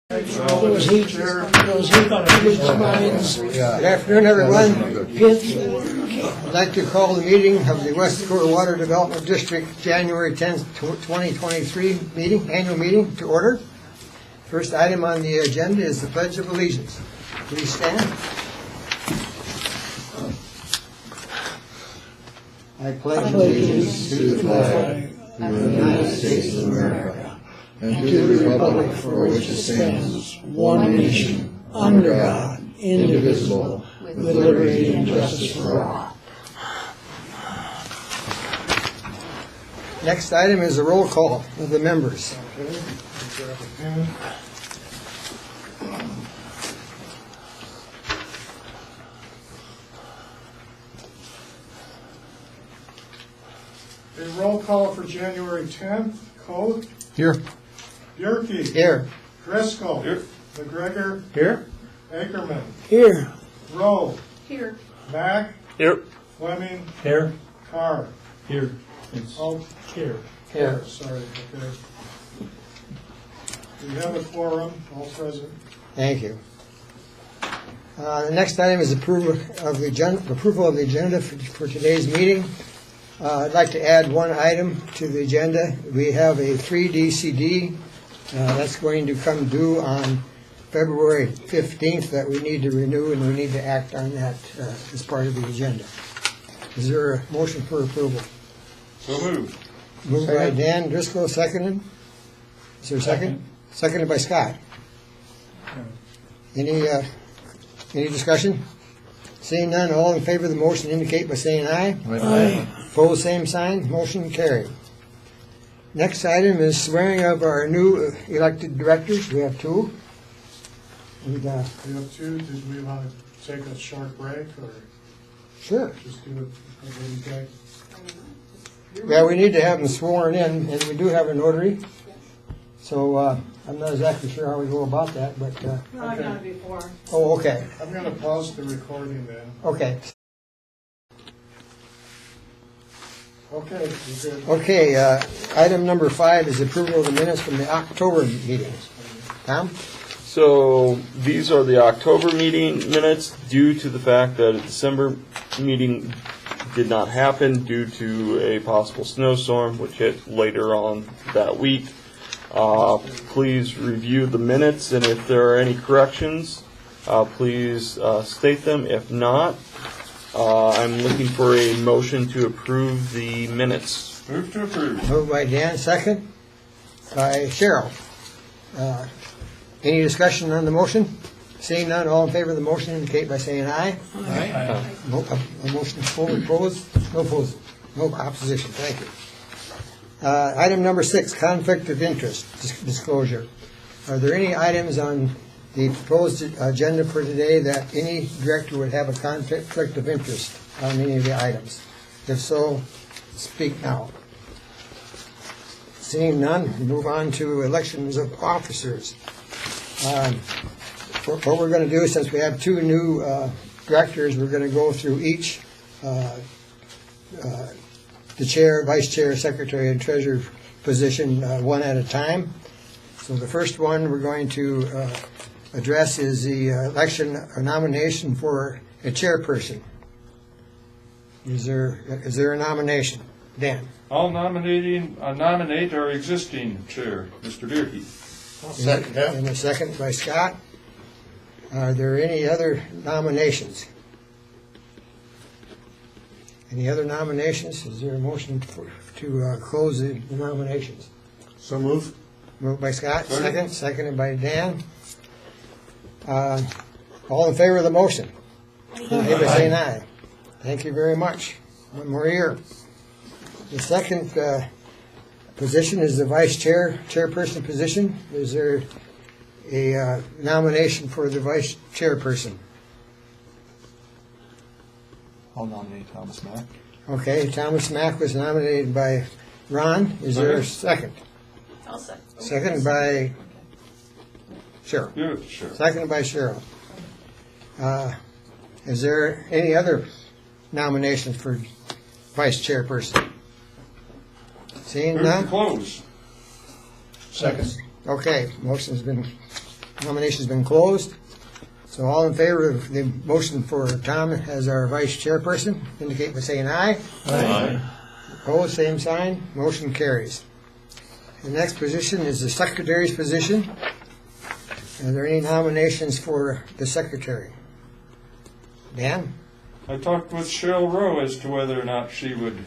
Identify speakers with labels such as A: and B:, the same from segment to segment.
A: Those heat minds.
B: Good afternoon, everyone. I'd like to call the meeting of the West Dakota Water Development District January 10th, 2023 annual meeting to order. First item on the agenda is the Pledge of Allegiance. Please stand. I pledge allegiance to the flag of the United States of America and to the republic for which it stands, one nation, under God, indivisible, with liberty and justice for all. Next item is a roll call of the members.
A: A roll call for January 10th. Code.
B: Here.
A: Bjerke.
B: Here.
A: Driscoll. Here. McGregor.
B: Here.
A: Ackerman.
B: Here.
A: Rowe.
C: Here.
A: Mack.
D: Here.
A: Fleming.
D: Here.
A: Carr.
D: Here.
A: Oh,
D: Here.
A: here. Sorry. Okay. We have a quorum. All present.
B: Thank you. The next item is approval of the agenda for today's meeting. I'd like to add one item to the agenda. We have a 3DCD that's going to come due on February 15th that we need to renew, and we need to act on that as part of the agenda. Is there a motion for approval?
D: So moved.
B: Moved by Dan Driscoll, seconded. Is there a second? Seconded by Scott. Any discussion? Seeing none, all in favor of the motion indicate by saying aye.
D: Aye.
B: Opposed, same sign. Motion carried. Next item is swearing of our new elected directors. We have two. And,
A: We have two. Did we want to take a short break or
B: sure.
A: just do it every day?
B: Yeah, we need to have them sworn in, and we do have a notary. So I'm not exactly sure how we go about that, but.
C: No, I've done it before.
B: Oh, okay.
A: I'm going to pause the recording then.
B: Okay.
A: Okay, you good?
B: Okay. Item number 5 is approval of the minutes from the October meetings. Tom?
D: So these are the October meeting minutes due to the fact that a December meeting did not happen due to a possible snowstorm which hit later on that week. Please review the minutes, and if there are any corrections, please state them. If not, I'm looking for a motion to approve the minutes.
A: Move to approve.
B: Moved by Dan, second by Cheryl. Any discussion on the motion? Seeing none, all in favor of the motion indicate by saying aye.
A: Aye.
B: No, a motion is fully opposed? No opposed. No opposition. Thank you. Item number 6, conflict of interest disclosure. Are there any items on the proposed agenda for today that any director would have a conflict of interest on any of the items? If so, speak now. Seeing none, move on to elections of officers. What we're going to do, since we have two new directors, we're going to go through each the chair, vice chair, secretary, and treasurer position one at a time. So the first one we're going to address is the election or nomination for a chairperson. Is there a nomination? Dan?
E: I'll nominate our existing chair, Mr. Bjerke.
A: Second.
B: And a second by Scott. Are there any other nominations? Any other nominations? Is there a motion to close the nominations?
A: So move.
B: Moved by Scott, seconded by Dan. All in favor of the motion? Indicate by saying aye. Thank you very much. One more year. The second position is the vice chairperson position. Is there a nomination for the vice chairperson?
F: I'll nominate Thomas Mack.
B: Okay, Thomas Mack was nominated by Ron. Is there a second?
C: I'll second.
B: Seconded by Cheryl.
E: Good, sure.
B: Seconded by Cheryl. Is there any other nominations for vice chairperson? Seeing
E: Move to
B: none?
E: close.
A: Second.
B: Okay, motion's been Nomination's been closed. So all in favor of the motion for Tom as our vice chairperson, indicate by saying aye.
D: Aye.
B: Opposed, same sign. Motion carries. The next position is the secretary's position. Are there any nominations for the secretary? Dan?
E: I talked with Cheryl Rowe as to whether or not she would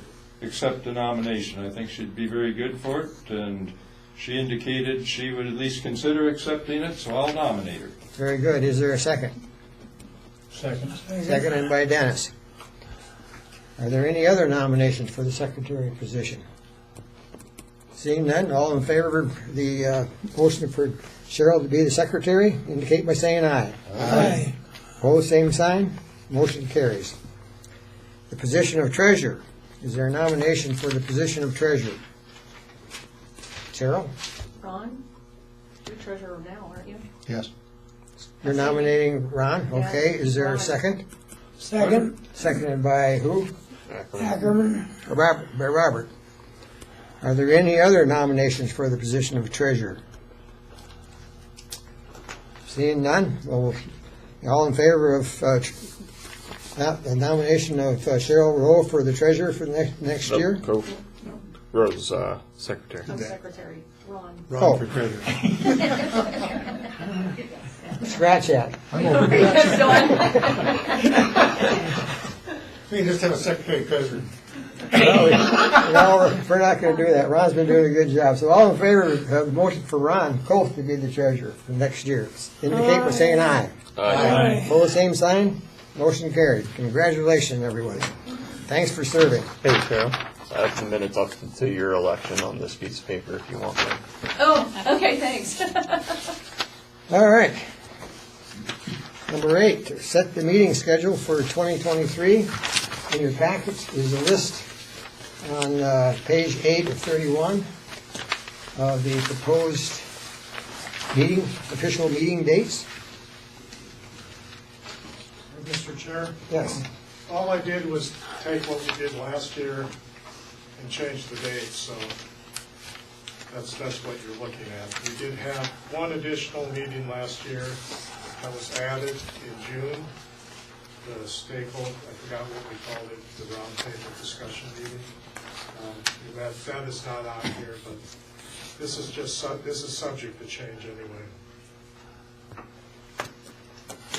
E: accept the nomination. I think she'd be very good for it, and she indicated she would at least consider accepting it, so I'll nominate her.
B: Very good. Is there a second?
A: Second.
B: Seconded by Dennis. Are there any other nominations for the secretary position? Seeing none, all in favor of the motion for Cheryl to be the secretary, indicate by saying aye.
A: Aye.
B: Opposed, same sign. Motion carries. The position of treasurer. Is there a nomination for the position of treasurer? Cheryl,
C: Ron, you're treasurer now, aren't you?
F: Yes.
B: you're nominating Ron. Okay, is there a second?
A: Second.
B: Seconded by who?
A: Ackerman.
B: By Robert. Are there any other nominations for the position of treasurer? Seeing none, well, all in favor of the nomination of Cheryl Rowe for the treasurer for the next year?
D: Nope, Rose, secretary.
C: I'm secretary, Ron.
B: Oh.
F: For treasurer.
B: Scratch that.
F: We just have a secretary treasurer.
B: No, we're not going to do that. Ron's been doing a good job. So all in favor of the motion for Ron Colt to be the treasurer for next year, indicate by saying aye.
D: Aye.
B: Opposed, same sign. Motion carried. Congratulations, everyone. Thanks for serving.
D: Hey, Carol, I have some minutes up to your election on this piece of paper if you want them.
C: Oh, okay, thanks.
B: All right. Number 8, to set the meeting schedule for 2023. In your packets is a list on page 8 of 31 of the proposed meeting, official meeting dates.
A: Mr. Chair,
B: Yes.
A: all I did was take what we did last year and change the date, so that's what you're looking at. We did have one additional meeting last year that was added in June, the staple, I forgot what we called it, the roundtable discussion meeting. That is not on here, but this is just, this is subject to change anyway.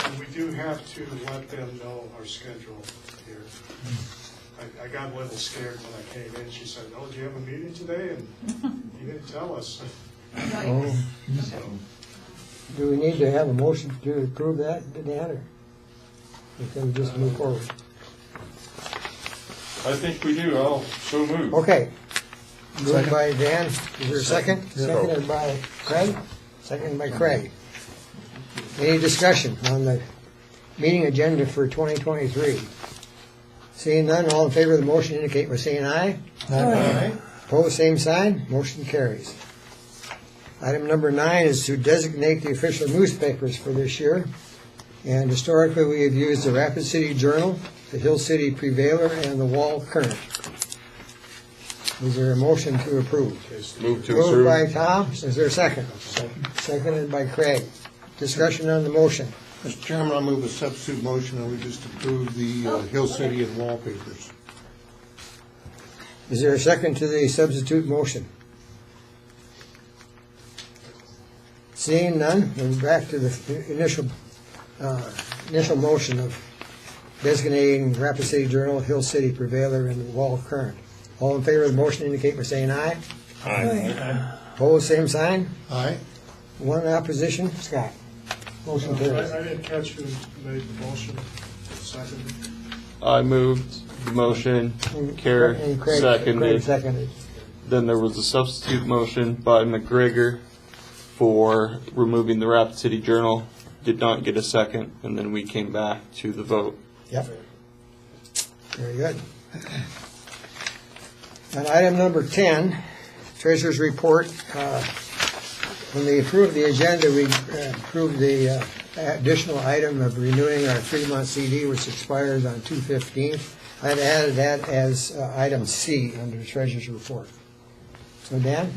A: And we do have to let them know our schedule here. I got a little scared when I came in. She said, "Oh, do you have a meeting today?" And you didn't tell us.
B: Oh.
A: So,
B: Do we need to have a motion to approve that, Dan, or can we just move forward?
E: I think we do, I'll so move.
B: Okay. Moved by Dan. Is there a second? Seconded by Craig? Seconded by Craig. Any discussion on the meeting agenda for 2023? Seeing none, all in favor of the motion indicate by saying aye.
A: Aye.
B: Opposed, same sign. Motion carries. Item number 9 is to designate the official newspapers for this year. And historically, we have used the Rapid City Journal, the Hill City Prevailer, and the Wall Current. Is there a motion to approve?
D: Move to
B: Moved by
D: approve.
B: Tom. Is there a second? Seconded by Craig. Discussion on the motion.
F: Mr. Chairman, I'll move a substitute motion and we just approve the Hill City and wallpapers.
B: Is there a second to the substitute motion? Seeing none, we're back to the initial motion of designating Rapid City Journal, Hill City Prevailer, and the Wall Current. All in favor of the motion indicate by saying aye.
D: Aye.
B: Opposed, same sign.
F: Aye.
B: One opposition. Scott. Motion carries.
A: I didn't catch who made the motion. Second.
D: I moved the motion, Carrick
B: And Craig
D: seconded.
B: seconded.
D: Then there was a substitute motion by McGregor for removing the Rapid City Journal. Did not get a second, and then we came back to the vote.
B: Yep. Very good. On item number 10, Treasurer's Report. When we approved the agenda, we approved the additional item of renewing our 3-month CD, which expires on 2/15. I'd added that as item C under the Treasurer's Report. So Dan?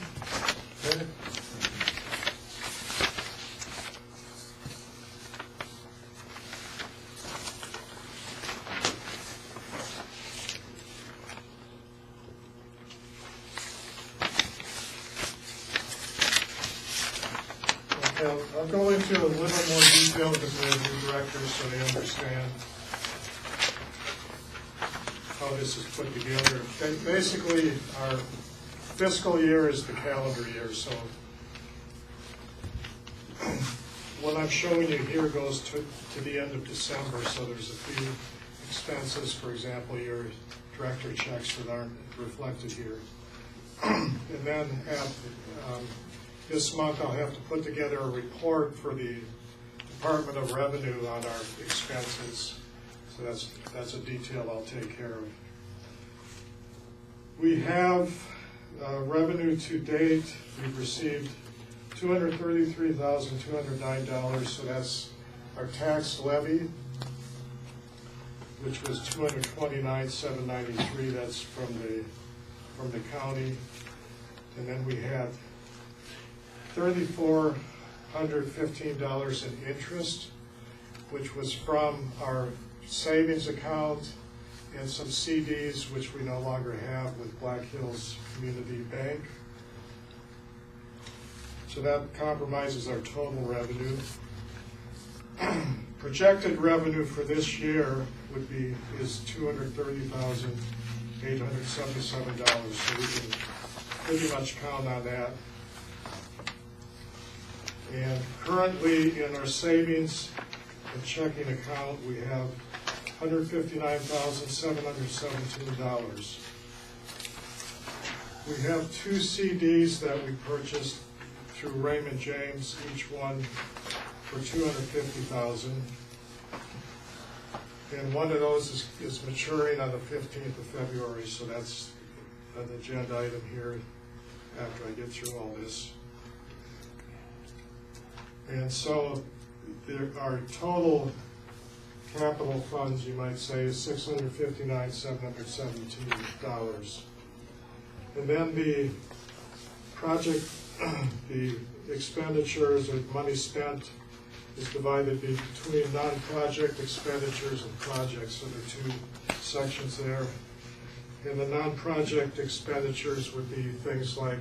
A: Yeah, I'll go into a little more detail with the new directors so they understand how this is put together. Basically, our fiscal year is the calendar year, so what I'm showing you here goes to the end of December, so there's a few expenses, for example, your director checks that aren't reflected here. And then this month I'll have to put together a report for the Department of Revenue on our expenses. So that's a detail I'll take care of. We have revenue to date. We've received $233,209, so that's our tax levy, which was $229,793. That's from the county, and then we had $3,415 in interest, which was from our savings account and some CDs, which we no longer have with Black Hills Community Bank. So that compromises our total revenue. Projected revenue for this year is $230,877. So we can pretty much count on that. And currently in our savings and checking account, we have $159,717. We have 2 CDs that we purchased through Raymond James, each one for $250,000. And one of those is maturing on the 15th of February, so that's an agenda item here after I get through all this. And so our total capital funds, you might say, is $659,717. And then the project, the expenditures or money spent is divided between non-project expenditures and projects. So there are 2 sections there. And the non-project expenditures would be things like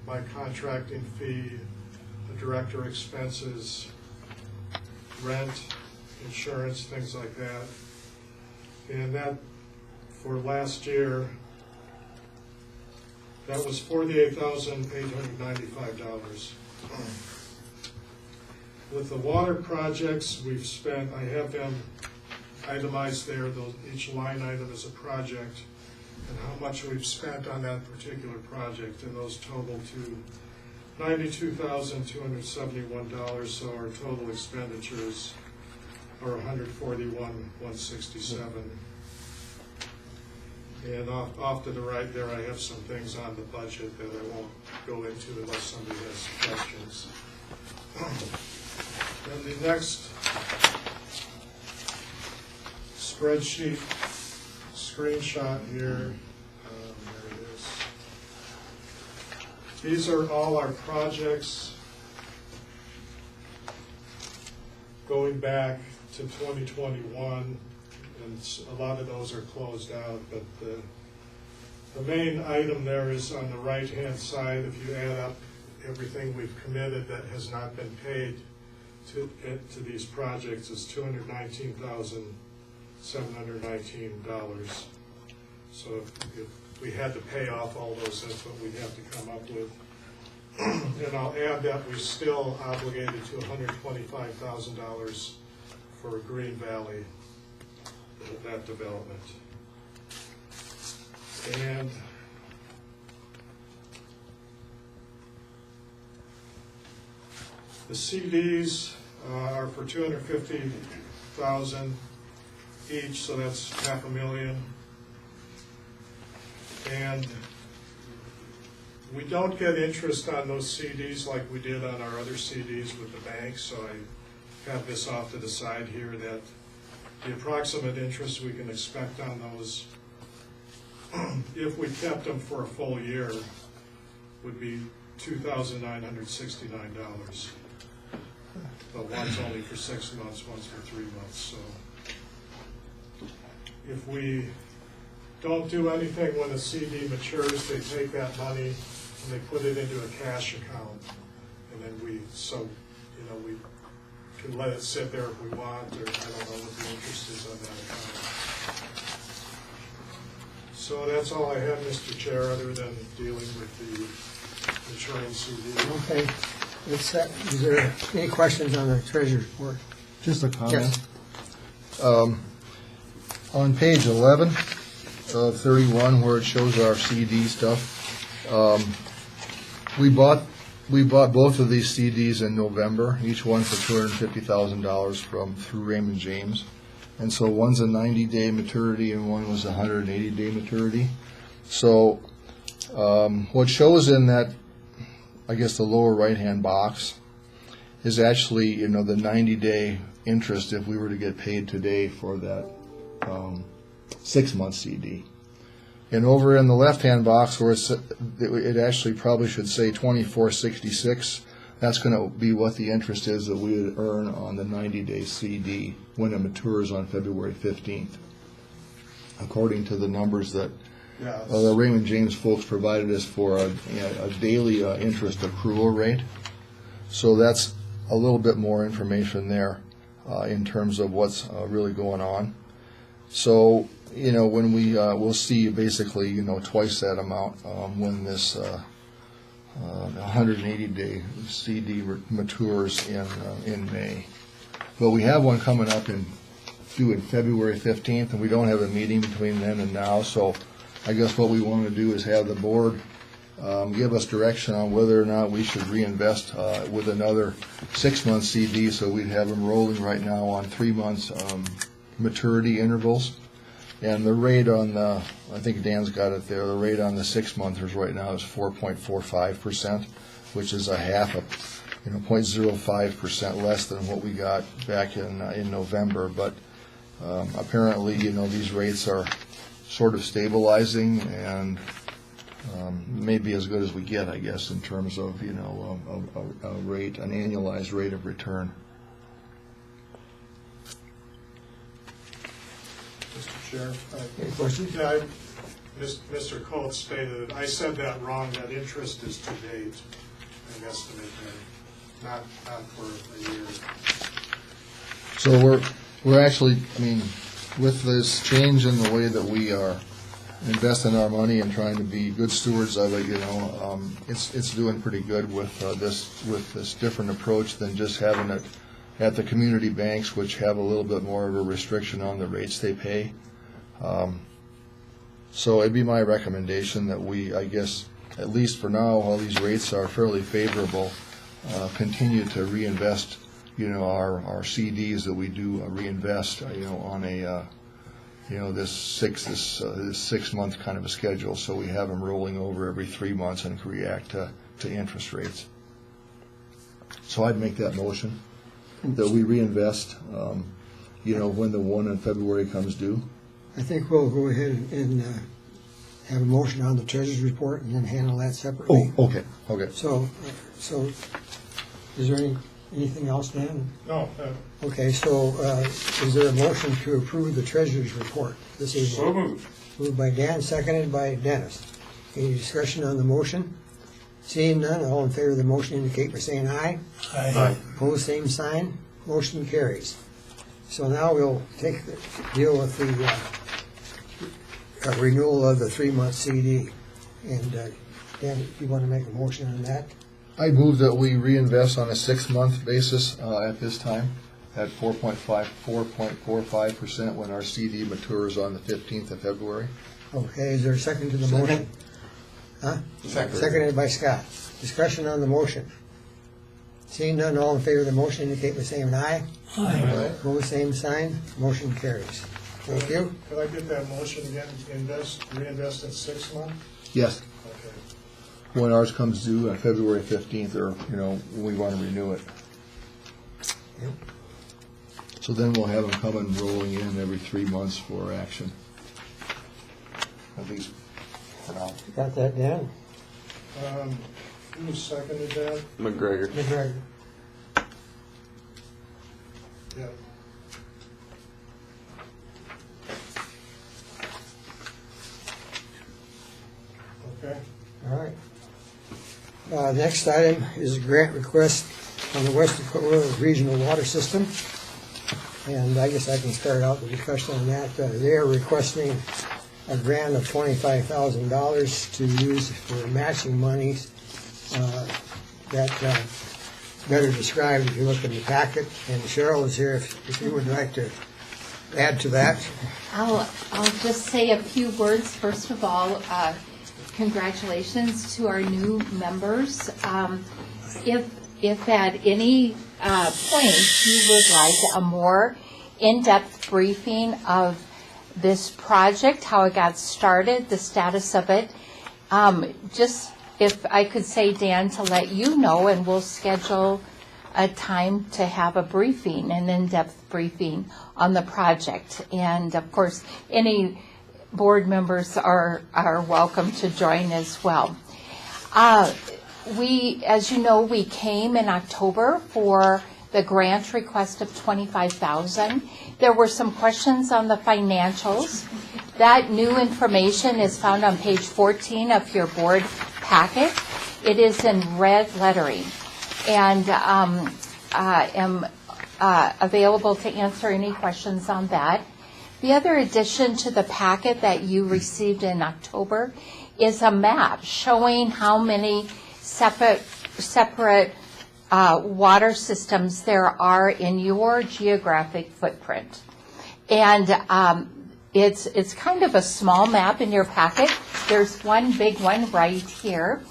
A: my contracting fee, the director expenses, rent, insurance, things like that. And that, for last year, that was $48,895. With the water projects, we've spent, I have them itemized there, each line item is a project, and how much we've spent on that particular project, and those total to $92,271, so our total expenditures are $141,167. And off to the right there, I have some things on the budget that I won't go into unless somebody has questions. And the next spreadsheet screenshot here, there it is. These are all our projects going back to 2021, and a lot of those are closed out, but the main item there is on the right-hand side. If you add up everything we've committed that has not been paid to these projects, is $219,719. So if we had to pay off all those, that's what we'd have to come up with. And I'll add that we're still obligated to $125,000 for Green Valley, that development. And the CDs are for $250,000 each, so that's $500,000. And we don't get interest on those CDs like we did on our other CDs with the bank, so I have this off to the side here that the approximate interest we can expect on those, if we kept them for a full year, would be $2,969. But one's only for 6 months, one's for 3 months. So if we don't do anything when the CD matures, they take that money and they put it into a cash account. And then so in we can let it sit there if we want, or I don't know what the interest is on that account. So that's all I have, Mr. Chair, other than dealing with the maturing CD.
B: Okay. Is there any questions on the treasurer's report?
G: Just a comment.
B: Yes.
G: On page 11 of 31, where it shows our CD stuff, we bought both of these CDs in November, each one for $250,000 through Raymond James. And so one's a 90-day maturity and one was a 180-day maturity. So what shows in that, I guess the lower right-hand box, is actually, the 90-day interest if we were to get paid today for that 6-month CD. And over in the left-hand box where it actually probably should say 2466, that's going to be what the interest is that we would earn on the 90-day CD when it matures on February 15th, according to the numbers that the Raymond James folks provided us for a daily interest accrual rate. So that's a little bit more information there in terms of what's really going on. So, when we'll see basically, twice that amount when this 180-day CD matures in May. But we have one coming up due in February 15th, and we don't have a meeting between then and now. So I guess what we want to do is have the board give us direction on whether or not we should reinvest with another 6-month CD, so we'd have them rolling right now on 3 months maturity intervals. And the rate on the, I think Dan's got it there, the rate on the 6-monthers right now is 4.45%, which is a half of, 0.05% less than what we got back in November. But apparently, these rates are sort of stabilizing and maybe as good as we get, I guess, in terms of, a rate, an annualized rate of return.
A: Mr. Chair.
B: Any questions?
A: Yeah, Mr. Coates stated, I said that wrong, that interest is to date, an estimate, not for a year.
G: So we're actually, with this change in the way that we are investing our money and trying to be good stewards of it, it's doing pretty good with this different approach than just having it at the community banks, which have a little bit more of a restriction on the rates they pay. So it'd be my recommendation that we, I guess, at least for now, while these rates are fairly favorable, continue to reinvest, our CDs that we do reinvest, on a, this 6-month kind of a schedule, so we have them rolling over every 3 months and can react to interest rates. So I'd make that motion that we reinvest, when the one in February comes due.
B: I think we'll go ahead and have a motion on the treasurer's report and then handle that separately.
G: Oh, okay.
B: So is there anything else, Dan?
A: No,
B: Okay, so is there a motion to approve the treasurer's report this evening?
E: So moved.
B: Moved by Dan, seconded by Dennis. Any discussion on the motion? Seeing none, all in favor of the motion indicate by saying aye.
G: Aye.
B: Opposed, same sign. Motion carries. So now we'll deal with the renewal of the 3-month CD. And Dan, you want to make a motion on that?
G: I move that we reinvest on a 6-month basis at this time at 4.45% when our CD matures on the 15th of February.
B: Okay, is there a second to the motion? Huh?
G: Second.
B: Seconded by Scott. Discussion on the motion. Seeing none, all in favor of the motion indicate by saying aye.
G: Aye.
B: Opposed, same sign. Motion carries. Thank you.
A: could I get that motion again, reinvest in 6 months?
G: Yes,
A: Okay.
G: when ours comes due on February 15th, or, when we want to renew it.
B: Yep.
G: So then we'll have them coming rolling in every 3 months for action. At least for now.
B: Got that, Dan?
A: Who seconded that?
D: McGregor.
B: McGregor.
A: Yeah. Okay.
B: All right. Next item is a grant request on the West Dakota Regional Water System. And I guess I can start out the discussion on that. They are requesting a grant of $25,000 to use for matching monies that better described if you look in the packet. And Cheryl is here if you would like to add to that.
H: I'll just say a few words. First of all, congratulations to our new members. If at any point you would like a more in-depth briefing of this project, how it got started, the status of it, just if I could say, Dan, to let you know, and we'll schedule a time to have a briefing, an in-depth briefing on the project. And of course, any board members are welcome to join as well. As you know, we came in October for the grant request of $25,000. There were some questions on the financials. That new information is found on page 14 of your board packet. It is in red lettering, and am available to answer any questions on that. The other addition to the packet that you received in October is a map showing how many separate water systems there are in your geographic footprint. And it's kind of a small map in your packet. There's one big one right here.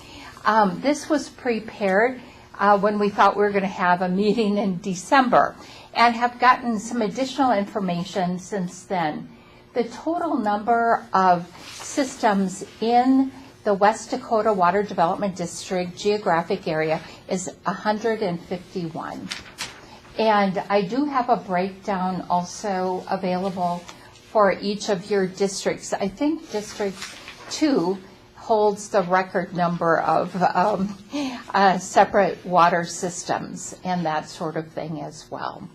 H: This was prepared when we thought we were going to have a meeting in December, and have gotten some additional information since then. The total number of systems in the West Dakota Water Development District geographic area is 151. And I do have a breakdown also available for each of your districts. I think District 2 holds the record number of separate water systems and that sort of thing as well.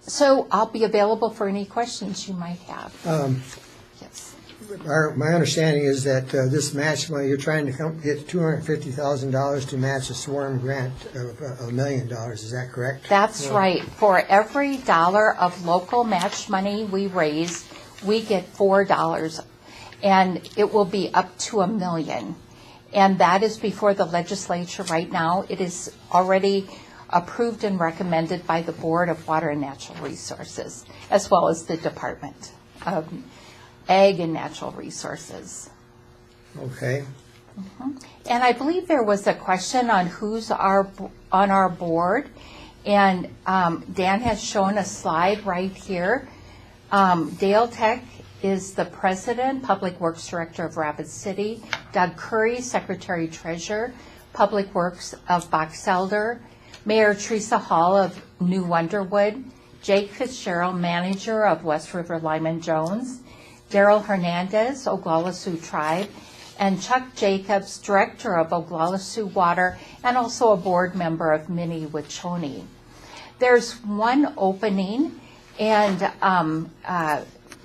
H: So I'll be available for any questions you might have. Yes.
B: My understanding is that this match money, you're trying to get $250,000 to match a swarm grant of $1 million. Is that correct?
H: That's right. For every dollar of local match money we raise, we get $4, and it will be up to $1 million. And that is before the legislature right now. It is already approved and recommended by the Board of Water and Natural Resources, as well as the Department of Ag and Natural Resources.
B: Okay.
H: And I believe there was a question on who's on our board, and Dan has shown a slide right here. Dale Tech is the President, Public Works Director of Rapid City. Doug Curry, Secretary Treasurer, Public Works of Box Elder. Mayor Teresa Hall of New Wonderwood. Jake Fitzgerald, Manager of West River Lyman Jones. Daryl Hernandez, Oglala Sioux Tribe. And Chuck Jacobs, Director of Oglala Sioux Water, and also a board member of Mini Wachoni. There's one opening, and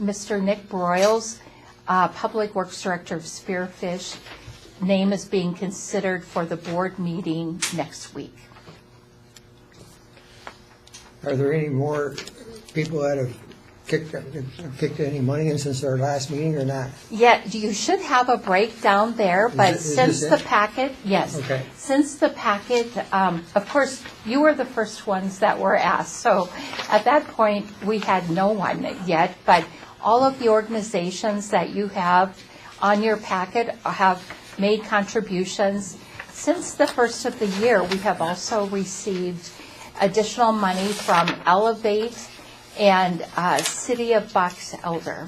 H: Mr. Nick Broyles, Public Works Director of Spearfish, name is being considered for the board meeting next week.
B: Are there any more people that have kicked any money in since our last meeting or not?
H: Yeah, you should have a breakdown there, but since the packet, yes.
B: Okay.
H: Since the packet, of course, you were the first ones that were asked. So at that point, we had no one yet, but all of the organizations that you have on your packet have made contributions. Since the first of the year, we have also received additional money from Elevate and City of Box Elder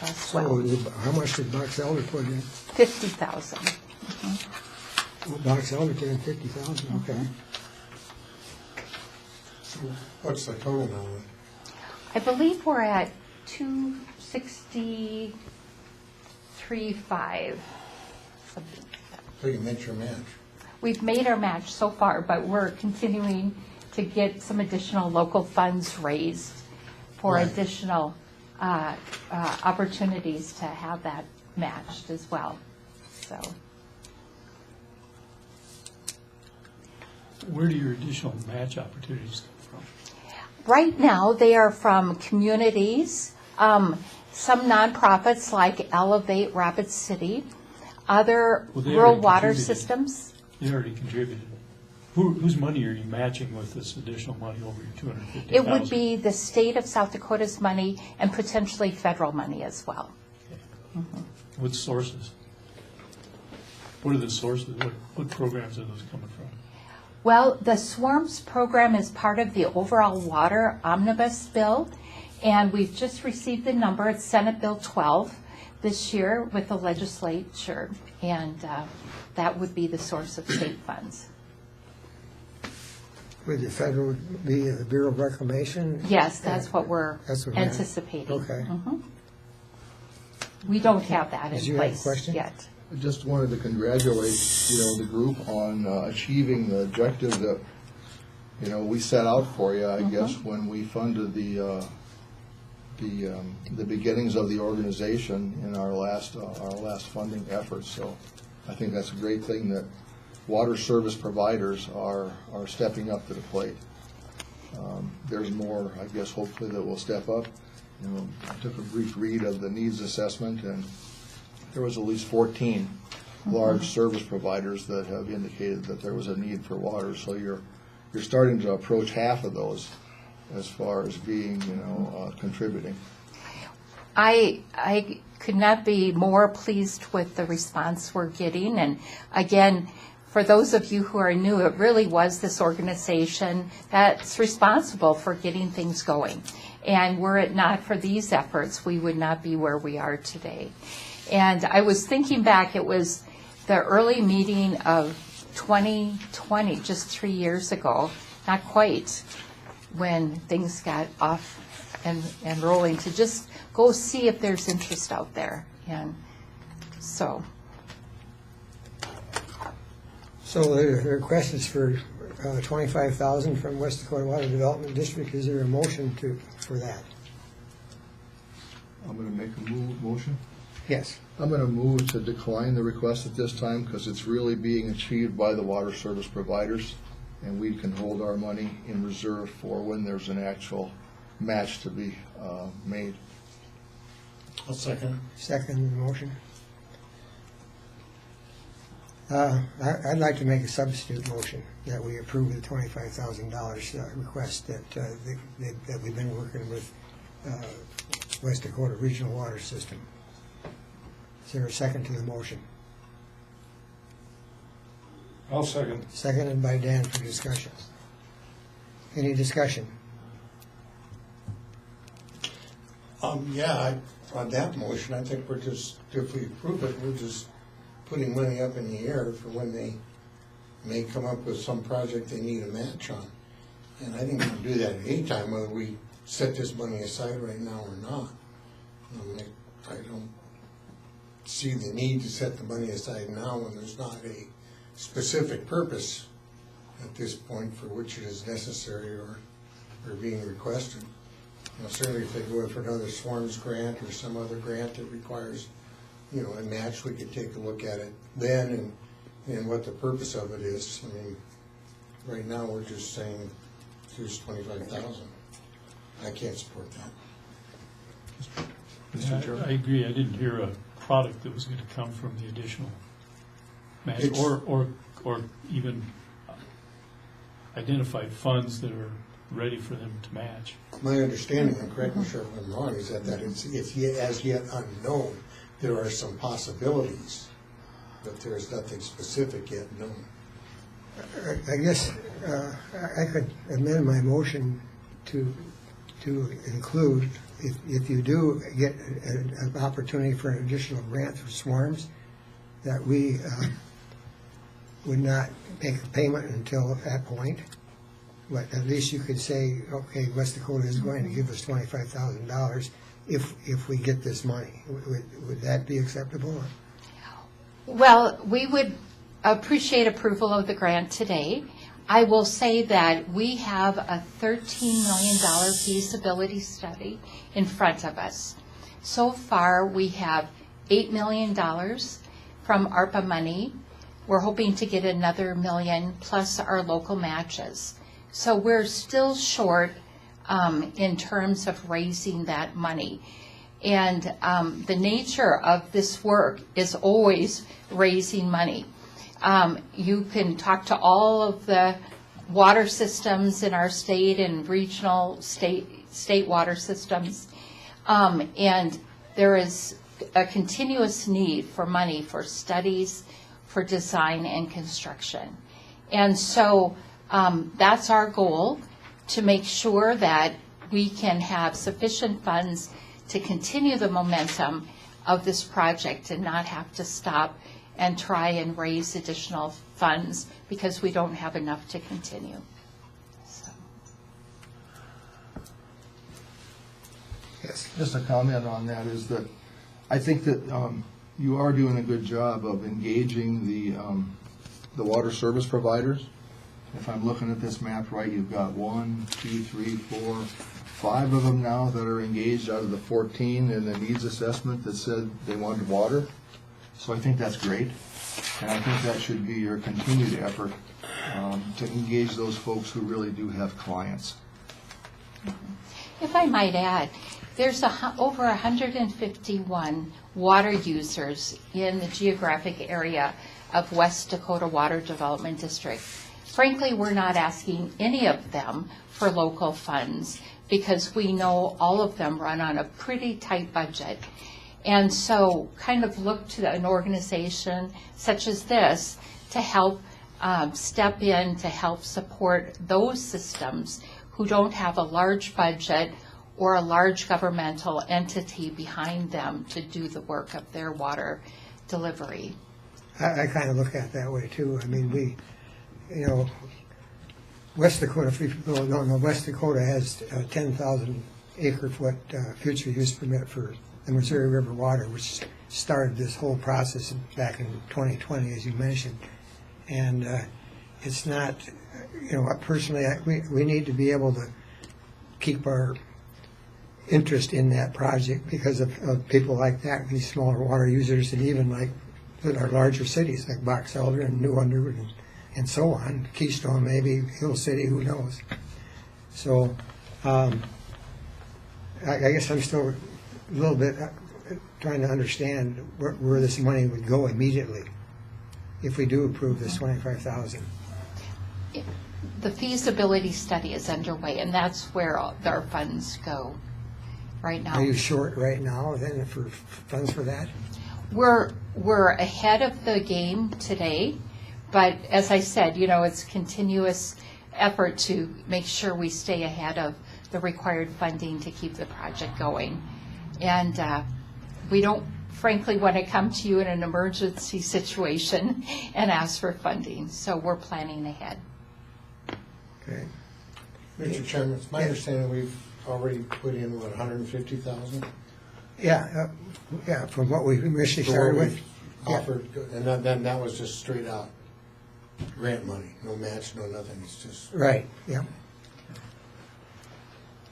H: as well.
B: So how much did Box Elder put in?
H: $50,000.
B: Box Elder put in $50,000, okay.
F: What's the total now?
H: I believe we're at 263.5. Something like that.
F: So you made your match.
H: We've made our match so far, but we're continuing to get some additional local funds raised for
F: Right.
H: additional opportunities to have that matched as well. So,
I: Where do your additional match opportunities come from?
H: Right now, they are from communities, some nonprofits like Elevate Rapid City, other
I: Well, they
H: rural
I: already
H: water
I: contributed.
H: systems.
I: You already contributed. Whose money are you matching with this additional money over your 250,000?
H: It would be the state of South Dakota's money and potentially federal money as well.
I: What sources? What are the sources? What programs are those coming from?
H: Well, the SWARMS program is part of the overall water omnibus bill, and we've just received the number. It's Senate Bill 12 this year with the legislature, and that would be the source of state funds.
B: Would the federal be the Bureau of Reclamation?
H: Yes, that's what we're
B: That's what we're-
H: anticipating.
B: Okay.
H: We don't have that
B: Did
H: in
B: you have a
H: place
B: question?
H: yet.
G: I just wanted to congratulate, the group on achieving the objective that, we set out for you, I guess, when we funded the beginnings of the organization in our last funding efforts. So I think that's a great thing that water service providers are stepping up to the plate. There's more, I guess, hopefully that will step up. I took a brief read of the needs assessment, and there was at least 14 large service providers that have indicated that there was a need for water. So you're starting to approach half of those as far as being, contributing.
H: I could not be more pleased with the response we're getting. And again, for those of you who are new, it really was this organization that's responsible for getting things going. And were it not for these efforts, we would not be where we are today. And I was thinking back, it was the early meeting of 2020, just 3 years ago, not quite, when things got off and rolling, to just go see if there's interest out there. And so.
B: So the request is for $25,000 from West Dakota Water Development District. Is there a motion for that?
G: I'm going to make a motion.
B: Yes.
G: I'm going to move to decline the request at this time because it's really being achieved by the water service providers, and we can hold our money in reserve for when there's an actual match to be made.
F: I'll second.
B: Second motion. I'd like to make a substitute motion that we approve the $25,000 request that we've been working with West Dakota Regional Water System. Is there a second to the motion?
A: I'll second.
B: Seconded by Dan for discussion. Any discussion?
F: Yeah, on that motion, I think we're just, if we approve it, we're just putting money up in the air for when they may come up with some project they need a match on. And I think we can do that at any time, whether we set this money aside right now or not. I don't see the need to set the money aside now when there's not a specific purpose at this point for which it is necessary or being requested. Certainly if they go in for another SWARMS grant or some other grant that requires, a match, we could take a look at it then and what the purpose of it is. I mean, right now we're just saying here's $25,000. I can't support that.
I: I agree. I didn't hear a product that was going to come from the additional match, or even identified funds that are ready for them to match.
F: My understanding, and correct me if I'm wrong, is that it's as yet unknown. There are some possibilities, but there's nothing specific yet known.
B: I guess I could amend my motion to include, if you do get an opportunity for an additional grant for SWARMS, that we would not make a payment until that point. But at least you could say, okay, West Dakota is going to give us $25,000 if we get this money. Would that be acceptable?
H: Well, we would appreciate approval of the grant today. I will say that we have a $13 million feasibility study in front of us. So far, we have $8 million from ARPA money, we're hoping to get another $1 million plus our local matches. So we're still short in terms of raising that money. And the nature of this work is always raising money. You can talk to all of the water systems in our state and regional state water systems, and there is a continuous need for money for studies, for design and construction. And so that's our goal, to make sure that we can have sufficient funds to continue the momentum of this project and not have to stop and try and raise additional funds because we don't have enough to continue. So.
B: Yes.
G: Just a comment on that is that I think that you are doing a good job of engaging the water service providers. If I'm looking at this map right, you've got 1, 2, 3, 4, 5 of them now that are engaged out of the 14 in the needs assessment that said they wanted water. So I think that's great, and I think that should be your continued effort to engage those folks who really do have clients.
H: If I might add, there's over 151 water users in the geographic area of West Dakota Water Development District. Frankly, we're not asking any of them for local funds because we know all of them run on a pretty tight budget. And so kind of look to an organization such as this to help step in to help support those systems who don't have a large budget or a large governmental entity behind them to do the work of their water delivery.
B: I kind of look at it that way too. I mean, West Dakota, if people don't know, West Dakota has a 10,000 acre foot future use permit for the Missouri River water, which started this whole process back in 2020, as you mentioned. And it's not, personally, we need to be able to keep our interest in that project because of people like that, these smaller water users, and even like our larger cities like Box Elder and New Underwood and so on, Keystone maybe, Hill City, who knows. So I guess I'm still a little bit trying to understand where this money would go immediately if we do approve this $25,000.
H: The feasibility study is underway, and that's where our funds go right now.
B: Are you short right now then for funds for that?
H: We're ahead of the game today, but as I said, it's continuous effort to make sure we stay ahead of the required funding to keep the project going. And we don't, frankly, want to come to you in an emergency situation and ask for funding, so we're planning ahead.
B: Okay.
F: Mr. Chairman, it's my understanding we've already put in, what, 150,000?
B: Yeah, from what we initially started with.
F: Offered, and then that was just straight out grant money, no match, no nothing, it's just.
B: Right, yeah.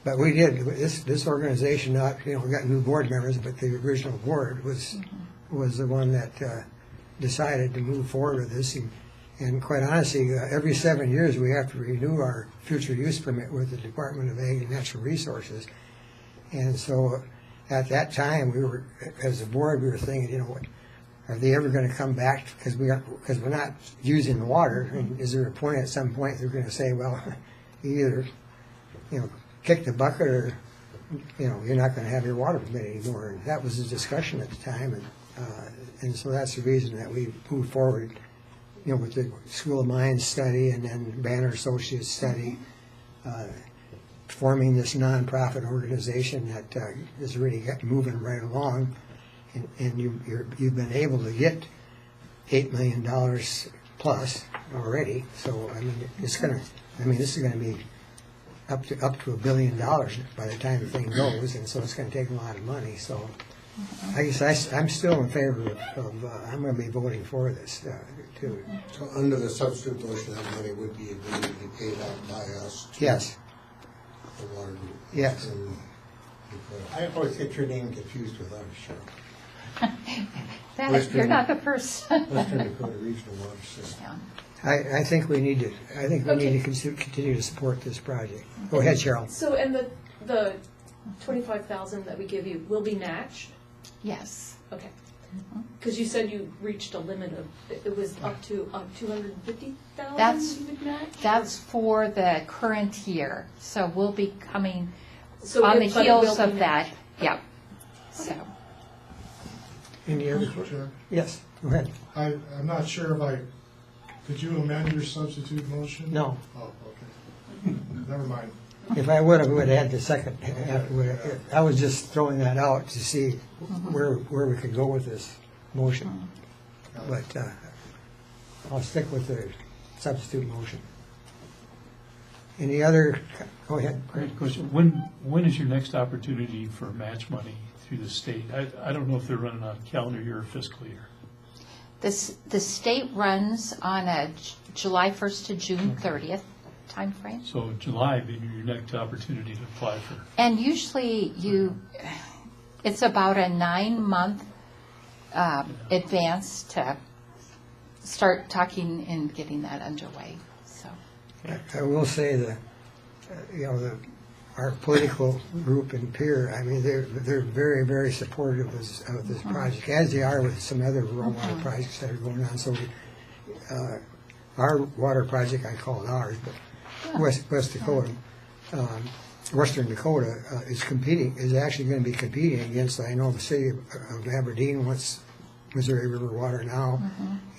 B: But we did, this organization, we got new board members, but the original board was the one that decided to move forward with this. And quite honestly, every 7 years, we have to renew our future use permit with the Department of Ag and Natural Resources. And so at that time, we were, as a board, we were thinking, are they ever going to come back? Because we're not using the water. And is there a point at some point they're going to say, well, you either, kick the bucket or, you're not going to have your water permit anymore. And that was the discussion at the time. And so that's the reason that we moved forward, with the School of Mines study and then Banner Associates study, forming this nonprofit organization that has really got moving right along. And you've been able to get $8 million plus already. So this is going to be up to $1 billion by the time the thing goes, and so it's going to take a lot of money. So I guess I'm still in favor of I'm going to be voting for this too.
F: So under the substitute motion, that money would be agreed to be paid out by us.
B: Yes.
F: The water group.
B: Yes.
F: I always get your name confused with ours, Cheryl.
H: You're not the first.
F: Western Dakota Regional Water System.
H: Yeah.
B: I think we need to,
C: Okay.
B: continue to support this project. Go ahead, Cheryl.
C: So, and the 25,000 that we give you will be matched?
H: Yes.
C: Okay. Because you said you reached a limit of, it was up to 250,000
H: That's-
C: you would match?
H: That's for the current year, so we'll be coming
C: So
H: on the
C: it- but it will
H: heels
C: be
H: of that.
C: matched.
H: Yep. So,
B: Any other?
J: Mr. Chair,
B: Yes, go ahead.
J: I'm not sure if could you amend your substitute motion?
B: No.
J: Oh, okay. Never mind.
B: If I would have had the second afterward. I was just throwing that out to see where we could go with this motion. But I'll stick with the substitute motion. Any other, go ahead.
I: Great question. When is your next opportunity for match money through the state? I don't know if they're running on calendar year or fiscal year.
H: the state runs on a July 1st to June 30th timeframe.
I: So July being your next opportunity to apply for.
H: And usually it's about a 9-month advance to start talking and getting that underway, so.
B: I will say that, our political group and peer, I mean, they're very, very supportive of this project, as they are with some other rural water projects that are going on. So our water project, I call it ours, but West Dakota, Western Dakota is actually going to be competing against, I know, the city of Aberdeen wants Missouri River Water now,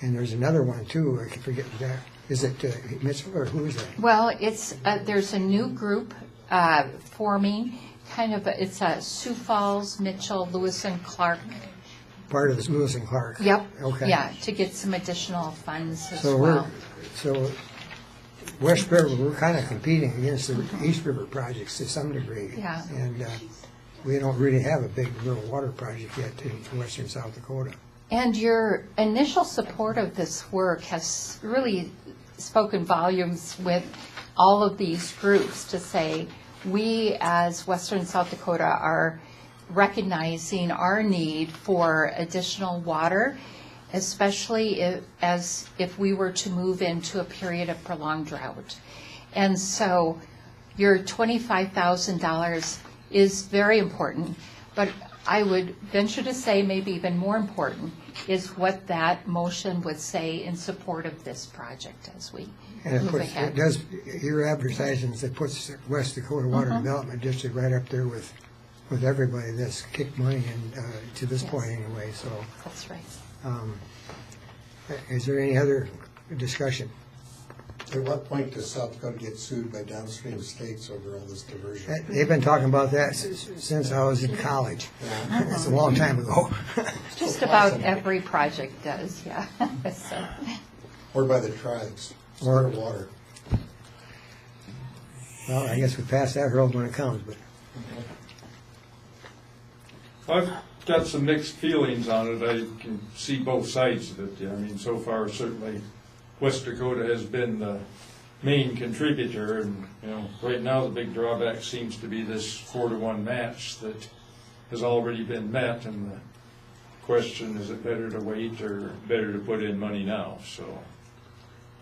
B: and there's another one too, I can forget that. Is it Mitchell or who is that?
H: Well, it's, there's a new group forming, it's Sioux Falls, Mitchell, Lewis and Clark.
B: Part of this Lewis and Clark?
H: Yep.
B: Okay.
H: Yeah, to get some additional funds as
B: So
H: well.
B: so West River, we're kind of competing against the East River projects to some degree.
H: Yeah.
B: And we don't really have a big rural water project yet in western South Dakota.
H: And your initial support of this work has really spoken volumes with all of these groups to say, we as Western South Dakota are recognizing our need for additional water, especially if we were to move into a period of prolonged drought. And so your $25,000 is very important, but I would venture to say maybe even more important is what that motion would say in support of this project as we
B: And
H: move
B: it
H: ahead.
B: does, your advertisements, it puts West Dakota Water
H: Mm-hmm.
B: Development District right up there with everybody that's kicked money in, to this
H: Yes.
B: point anyway, so.
H: That's right.
B: Is there any other discussion?
F: At what point does South Dakota get sued by downstream states over all this diversion?
B: They've been talking about that since I was in college. It's a long time ago.
H: Just about every project does, yeah. So,
F: Or by the tribes,
B: Or-
F: or water.
B: Well, I guess we pass that hurdle when it comes, but
E: I've got some mixed feelings on it. I can see both sides of it. I mean, so far, certainly, West Dakota has been the main contributor, and, right now, the big drawback seems to be this 4-to-1 match that has already been met, and the question, is it better to wait or better to put in money now? So,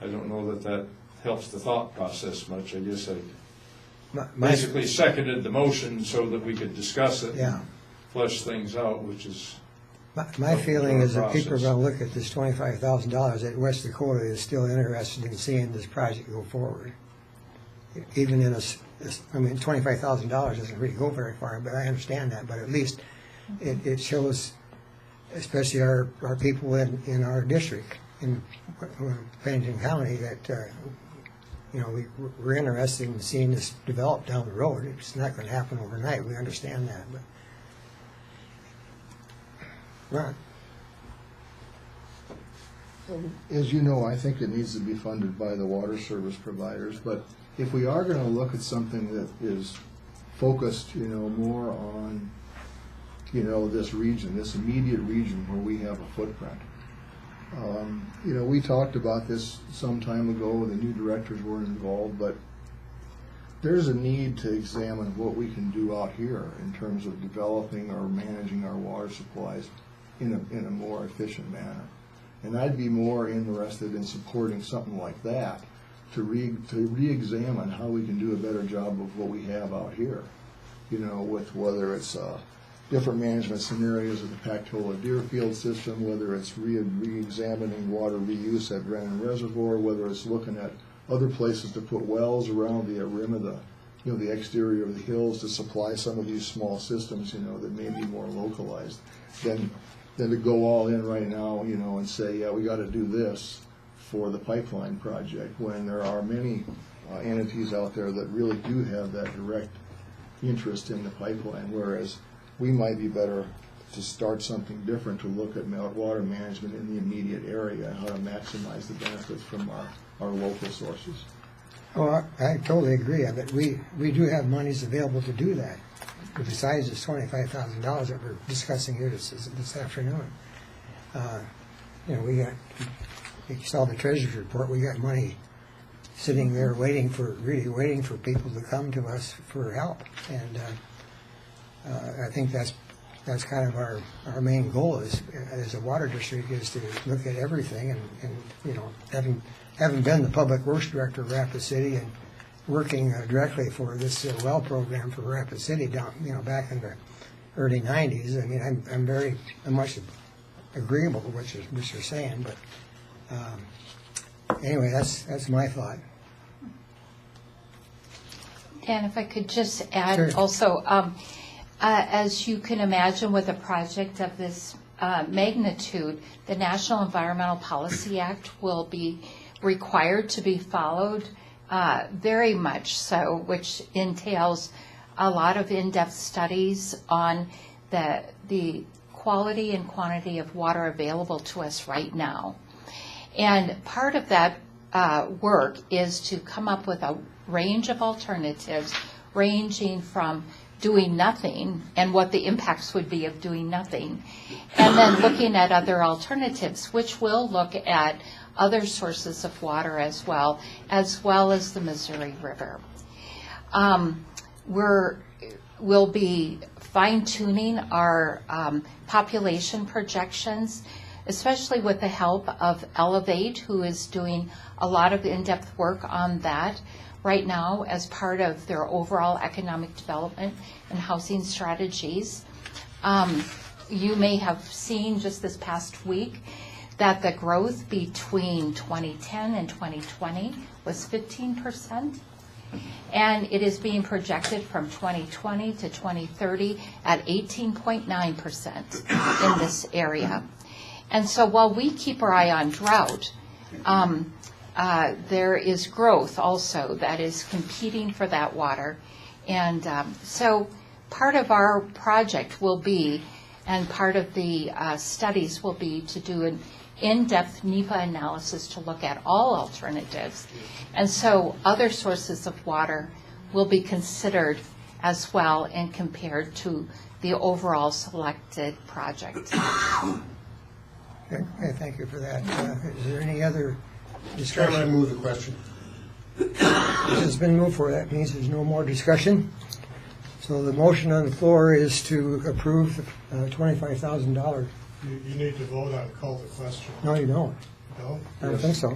E: I don't know that helps the thought process much. I guess I basically seconded the motion so that we could discuss it.
B: Yeah.
E: Flesh things out, which is
B: My feeling is that people are
E: process.
B: going to look at this $25,000, that West Dakota is still interested in seeing this project go forward. Even in $25,000 doesn't really go very far, but I understand that, but at least it shows, especially our people in our district, in Pennington County, that, we're interested in seeing this develop down the road. It's not going to happen overnight, we understand that, but. Ron?
G: As you know, I think it needs to be funded by the water service providers, but if we are gonna look at something that is focused, more on, this region, this immediate region where we have a footprint. We talked about this some time ago, the new directors weren't involved, but there's a need to examine what we can do out here in terms of developing or managing our water supplies in a more efficient manner. And I'd be more interested in supporting something like that to re-examine how we can do a better job of what we have out here. You know, with whether it's different management scenarios of the Pactola Deerfield system, whether it's re-examining water reuse at Brennan Reservoir, whether it's looking at other places to put wells around the rim of the, you know, the exterior of the hills to supply some of these small systems, you know, that may be more localized, than to go all in right now, you know, and say, yeah, we got to do this for the pipeline project, when there are many entities out there that really do have that direct interest in the pipeline, whereas we might be better to start something different, to look at water management in the immediate area and how to maximize the benefits from our local sources.
B: Oh, I totally agree. But we do have monies available to do that. Besides this $25,000 that we're discussing here this afternoon. You know, you saw the treasurer's report. We got money sitting there waiting for people to come to us for help. And I think that's kind of our main goal as a water district, is to look at everything. And you know, having been the public works director of Rapid City and working directly for this well program for Rapid City down, you know, back in the early '90s, I mean, I'm much agreeable with what you're saying. But anyway, that's my thought.
H: Dan, if I could just add
B: Sure.
H: also, as you can imagine, with a project of this magnitude, the National Environmental Policy Act will be required to be followed, very much so, which entails a lot of in-depth studies on the quality and quantity of water available to us right now. And part of that work is to come up with a range of alternatives, ranging from doing nothing and what the impacts would be of doing nothing, and then looking at other alternatives, which will look at other sources of water as well as the Missouri River. We'll be fine-tuning our population projections, especially with the help of Elevate, who is doing a lot of in-depth work on that right now as part of their overall economic development and housing strategies. You may have seen just this past week that the growth between 2010 and 2020 was 15%. And it is being projected from 2020 to 2030 at 18.9% in this area. And so while we keep our eye on drought, there is growth also that is competing for that water. And so part of our project will be, and part of the studies will be, to do an in-depth NEPA analysis to look at all alternatives. And so other sources of water will be considered as well and compared to the overall selected project.
B: Okay, thank you for that. Is there any other
F: Chairman, I
B: discussion?
F: move the question.
B: It's been moved for. That means there's no more discussion. So the motion on the floor is to approve the $25,000.
A: You need to vote on call the question.
B: No, you don't.
A: No?
B: I don't think so.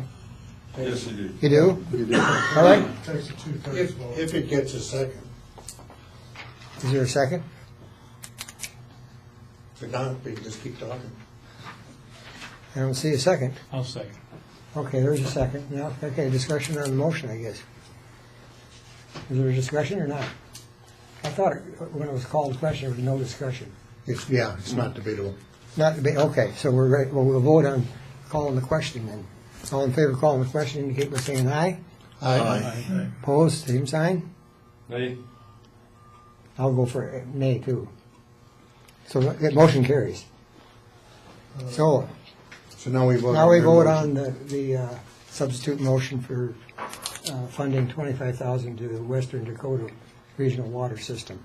E: Yes, you do.
B: You do?
G: You do.
B: All right.
A: Takes a two-thirds vote.
F: If it gets a second.
B: Is there a second?
F: If not, we can just keep talking.
B: I don't see a second.
I: I'll second.
B: Okay, there's a second. Now, okay, discussion on the motion, I guess. Is there a discussion or not? I thought when it was called the question, there was no discussion.
F: It's not debatable.
B: Not debate. Okay, so we're ready. Well, we'll vote on calling the question then. All in favor of calling the question indicate by saying aye.
F: Aye.
B: Opposed, same sign.
E: Nay?
B: I'll go for nay too. So that motion carries. So
F: So now we vote.
B: now we
F: your
B: vote
F: motion.
B: on the substitute motion for funding $25,000 to the Western Dakota Regional Water System.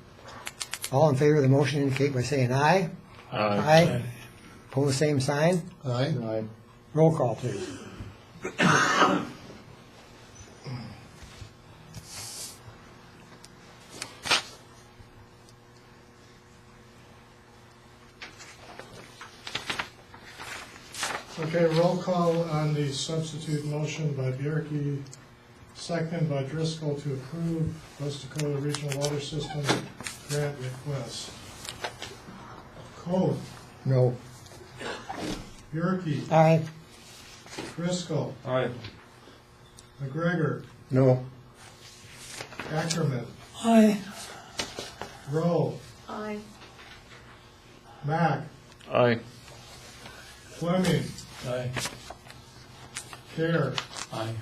B: All in favor of the motion indicate by saying aye. Aye. Pose same sign.
F: Aye.
G: Aye.
B: Roll call, please.
J: Okay, roll call on the substitute motion by Bjerke, second by Driscoll to approve West Dakota Regional Water System grant request. Cole,
G: No.
J: Bjerke,
B: Aye.
J: Driscoll,
E: Aye.
J: McGregor,
F: No.
J: Ackerman,
B: Aye.
J: Rowe,
C: Aye.
J: Mack,
D: Aye.
J: Fleming,
I: Aye.
J: Care.
I: Aye.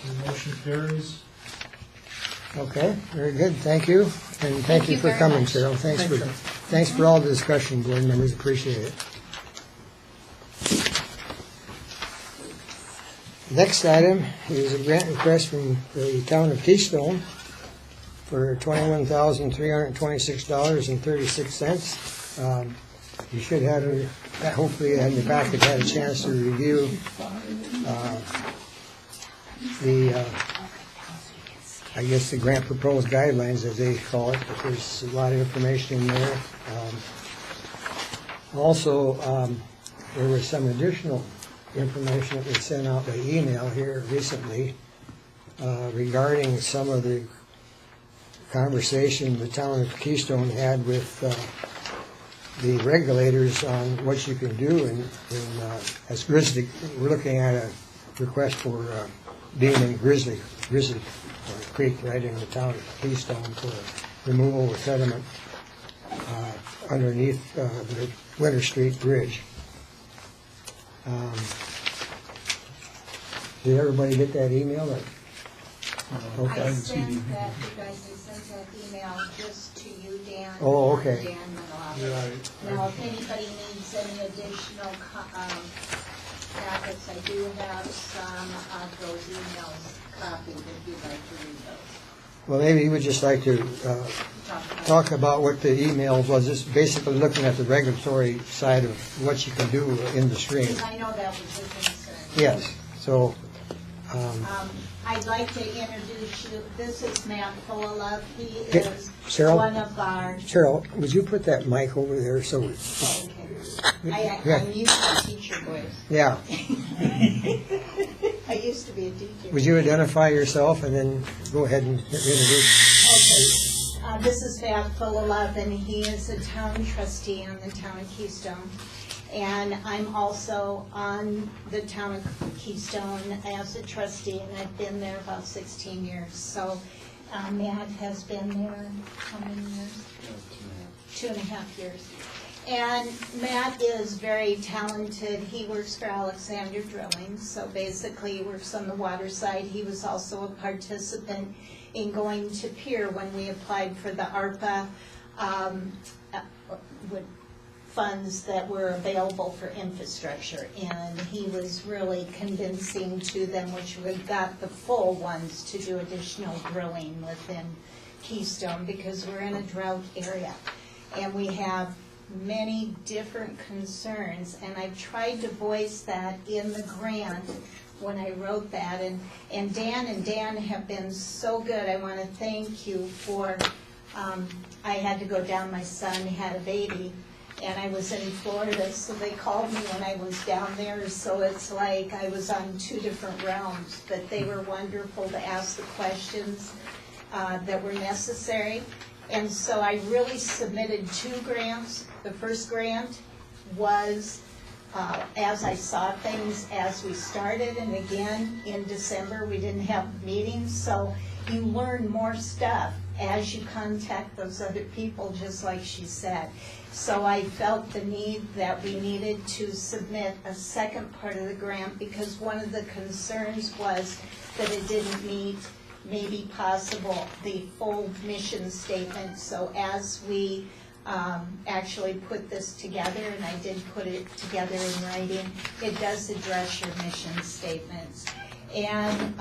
J: The motion carries.
B: Okay, very good, thank you, and thank you
H: you
B: for
H: very
B: coming,
H: much.
B: Cheryl, thanks for all the discussion, board members, appreciate it. Next item is a grant request from the town of Keystone for $21,326.36. You should have, hopefully in the packet, had a chance to review I guess the grant proposed guidelines, as they call it, but there's a lot of information in there. Also, there was some additional information that was sent out by email here recently regarding some of the conversation the town of Keystone had with the regulators on what you can do as Grizzly. We're looking at a request for being in Grizzly Creek right in the town of Keystone for removal of sediment underneath the Winter Street Bridge. Did everybody get that email? Or? Okay.
I: I didn't see the-
K: You guys, I sent that email just to you, Dan.
B: Oh, okay.
K: Dan Manaloff.
J: Right.
K: Now, if anybody needs any additional packets, I do have some of those emails copied if you'd like to read those.
B: Well, maybe you would just like to talk about what the email was, just basically looking at the regulatory side of what you can do in the stream.
K: Because I know that was a concern.
B: Yes, so,
K: I'd like to introduce you, this is Matt Fullilove. He
B: Hey,
K: is
B: Cheryl?
K: one of our,
B: Cheryl, would you put that mic over there so,
K: I'm used to teacher voice.
B: yeah,
K: I used to be a teacher.
B: would you identify yourself and then go ahead and introduce?
K: Okay. This is Matt Fullilove, and he is a town trustee on the town of Keystone. And I'm also on the town of Keystone as a trustee, and I've been there about 16 years. So Matt has been there, how many years? 2.5 years. And Matt is very talented. He works for Alexander Drilling, so basically he works on the water side. He was also a participant in going to Pier when we applied for the ARPA funds that were available for infrastructure. And he was really convincing to them, which we got the full ones, to do additional drilling within Keystone because we're in a drought area. And we have many different concerns, and I've tried to voice that in the grant when I wrote that, and Dan have been so good. I want to thank you for, I had to go down, my son had a baby, and I was in Florida, so they called me when I was down there, so it's like I was on 2 different realms, but they were wonderful to ask the questions that were necessary. And so I really submitted 2 grants. The first grant was as I saw things as we started, and again, in December, we didn't have meetings, so you learn more stuff as you contact those other people, just like she said. So I felt the need that we needed to submit a second part of the grant because one of the concerns was that it didn't meet maybe possible the full mission statement. So as we actually put this together, and I did put it together in writing, it does address your mission statements. And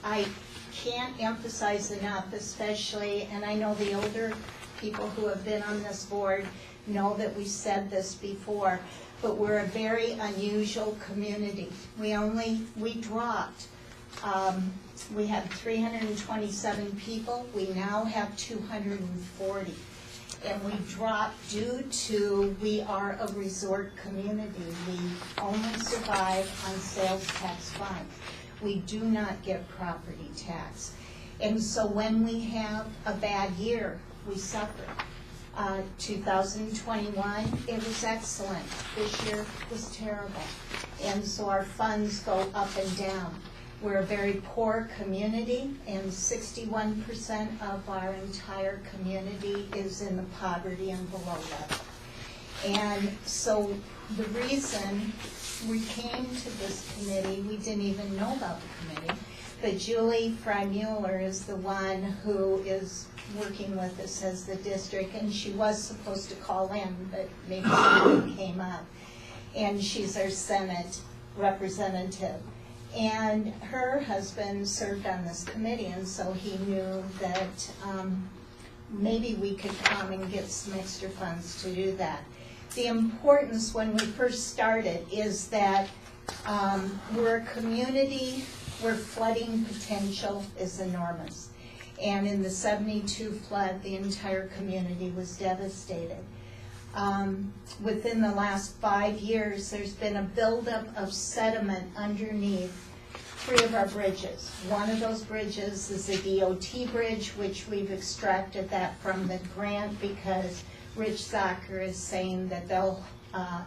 K: I can't emphasize enough, especially, and I know the older people who have been on this board know that we said this before, but we're a very unusual community. We dropped, we had 327 people, we now have 240. And we dropped due to, we are a resort community. We only survive on sales tax funds. We do not get property tax. And so when we have a bad year, we suffer. 2021, it was excellent. This year was terrible. And so our funds go up and down. We're a very poor community, and 61% of our entire community is in the poverty and below level. And so the reason we came to this committee, we didn't even know about the committee, but Julie Fry-Mueller is the one who is working with us as the district, and she was supposed to call in, but maybe something came up. And she's our Senate representative. And her husband served on this committee, and so he knew that maybe we could come and get some extra funds to do that. The importance when we first started is that we're a community where flooding potential is enormous. And in the 72 flood, the entire community was devastated. Within the last 5 years, there's been a buildup of sediment underneath 3 of our bridges. One of those bridges is a DOT bridge, which we've extracted that from the grant because Rich Zocker is saying that they'll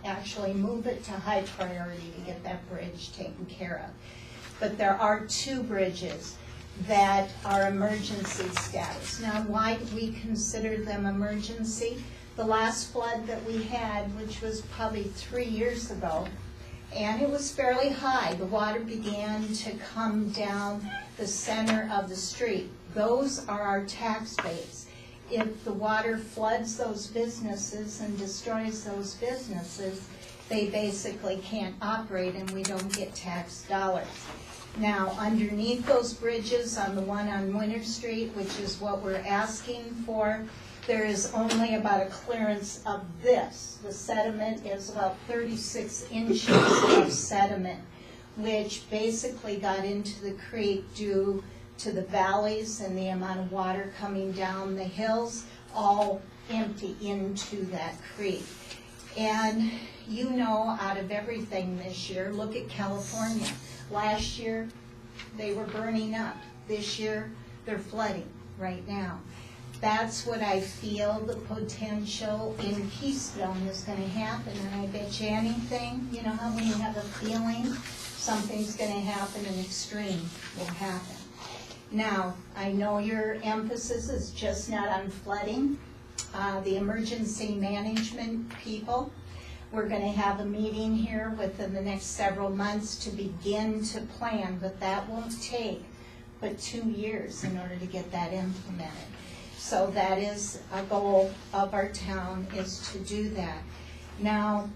K: actually move it to high priority to get that bridge taken care of. But there are 2 bridges that are emergency status. Now, why do we consider them emergency? The last flood that we had, which was probably 3 years ago, and it was fairly high. The water began to come down the center of the street. Those are our tax base. If the water floods those businesses and destroys those businesses, they basically can't operate and we don't get tax dollars. Now, underneath those bridges, on the one on Winter Street, which is what we're asking for, there is only about a clearance of this. The sediment is about 36 inches of sediment, which basically got into the creek due to the valleys and the amount of water coming down the hills, all empty into that creek. And you know, out of everything this year, look at California. Last year, they were burning up. This year, they're flooding right now. That's what I feel the potential in Keystone is going to happen. And I bet you anything, you know how when you have a feeling something's going to happen, an extreme will happen. Now, I know your emphasis is just not on flooding. The emergency management people, we're going to have a meeting here within the next several months to begin to plan, but that won't take but 2 years in order to get that implemented. So that is a goal of our town, is to do that. Now,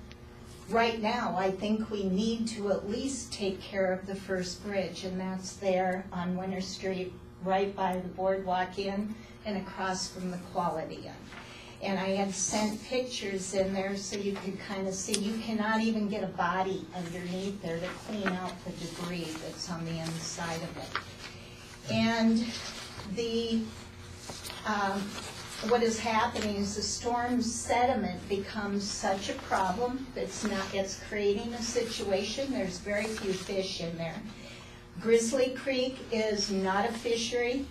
K: right now, I think we need to at least take care of the first bridge, and that's there on Winter Street, right by the boardwalk inn and across from the Quality Inn. And I had sent pictures in there so you could kind of see. You cannot even get a body underneath there to clean out the debris that's on the inside of it. And the what is happening is the storm sediment becomes such a problem. It's creating a situation. There's very few fish in there. Grizzly Creek is not a fishery,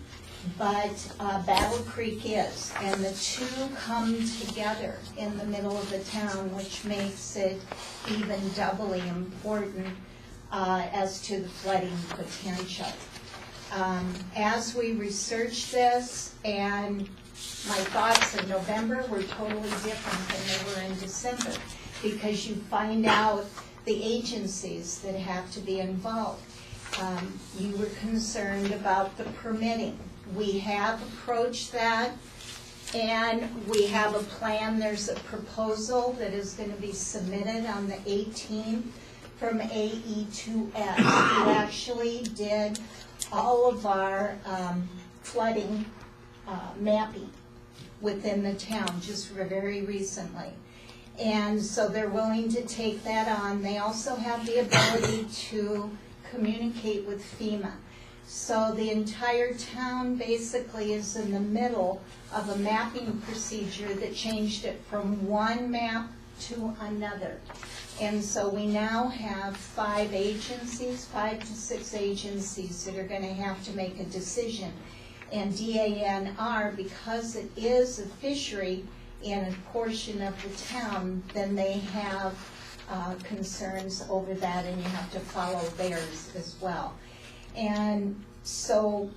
K: but Battle Creek is. And the 2 come together in the middle of the town, which makes it even doubly important as to the flooding potential. As we research this, and my thoughts in November were totally different than they were in December, because you find out the agencies that have to be involved. You were concerned about the permitting. We have approached that, and we have a plan. There's a proposal that is going to be submitted on the 18th from AE2S, who actually did all of our flooding mapping within the town just very recently. And so they're willing to take that on. They also have the ability to communicate with FEMA. So the entire town basically is in the middle of a mapping procedure that changed it from one map to another. And so we now have 5 to 6 agencies that are gonna have to make a decision. And DANR, because it is a fishery in a portion of the town, then they have concerns over that, and you have to follow theirs as well. And so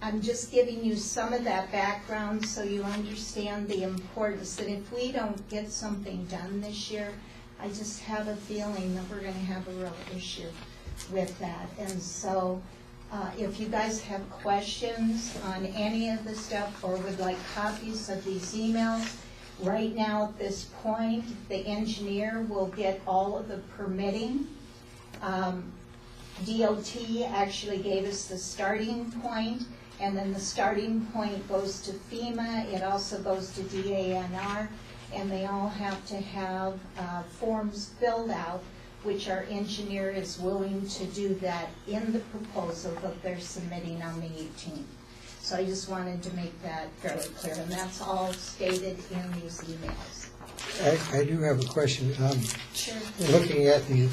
K: I'm just giving you some of that background so you understand the importance that if we don't get something done this year, I just have a feeling that we're going to have a real issue with that. And so if you guys have questions on any of the stuff or would like copies of these emails, right now at this point, the engineer will get all of the permitting. DOT actually gave us the starting point, and then the starting point goes to FEMA. It also goes to DANR, and they all have to have forms filled out, which our engineer is willing to do that in the proposal that they're submitting on the 18th. So I just wanted to make that fairly clear, and that's all stated in these emails.
B: I do have a question.
K: Sure.
B: Looking at the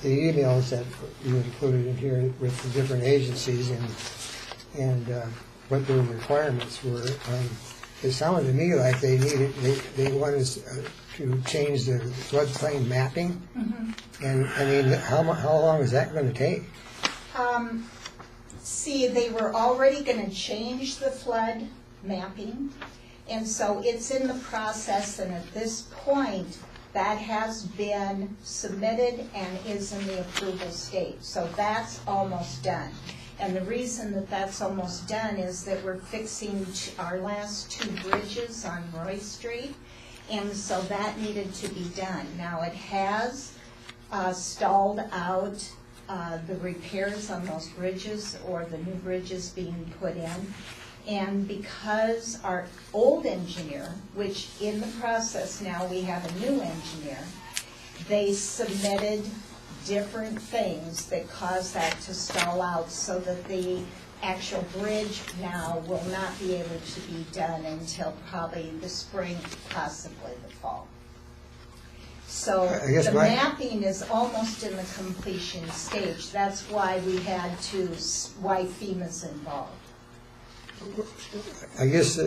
B: emails that you included in here with the different agencies and what their requirements were, it sounded to me like they wanted us to change the floodplain mapping. Mm-hmm. And I mean, how long is that going to take?
K: See, they were already going to change the flood mapping, and so it's in the process, and at this point, that has been submitted and is in the approval stage. So that's almost done. And the reason that that's almost done is that we're fixing our last 2 bridges on Roy Street, and so that needed to be done. Now, it has stalled out the repairs on those bridges or the new bridges being put in. And because our old engineer, which in the process now we have a new engineer, they submitted different things that caused that to stall out so that the actual bridge now will not be able to be done until probably the spring, possibly the fall. So the mapping is almost in the completion stage. That's why we had why FEMA's involved.
B: I guess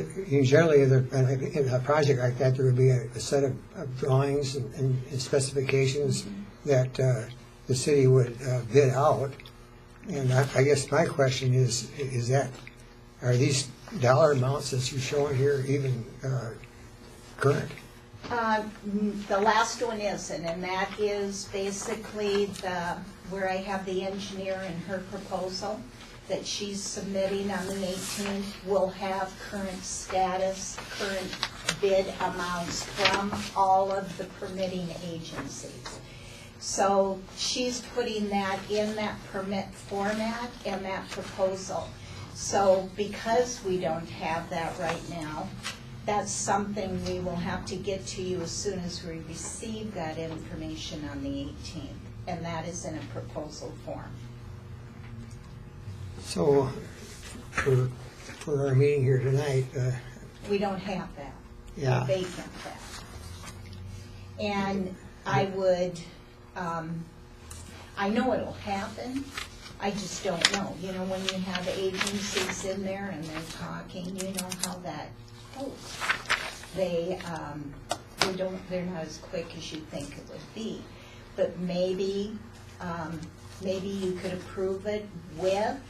B: generally in a project like that, there would be a set of drawings and specifications that the city would bid out. And I guess my question is are these dollar amounts that you're showing here even current?
K: The last one isn't, and that is basically where I have the engineer and her proposal that she's submitting on the 18th will have current status, current bid amounts from all of the permitting agencies. So she's putting that in that permit format and that proposal. So because we don't have that right now, that's something we will have to get to you as soon as we receive that information on the 18th, and that is in a proposal form.
B: So for our meeting here tonight,
K: we don't have that.
B: Yeah.
K: We're vacant that. And I would, I know it'll happen, I just don't know. You know, when you have agencies in there and they're talking, you know how that goes. They're not as quick as you think it would be. But maybe you could approve it with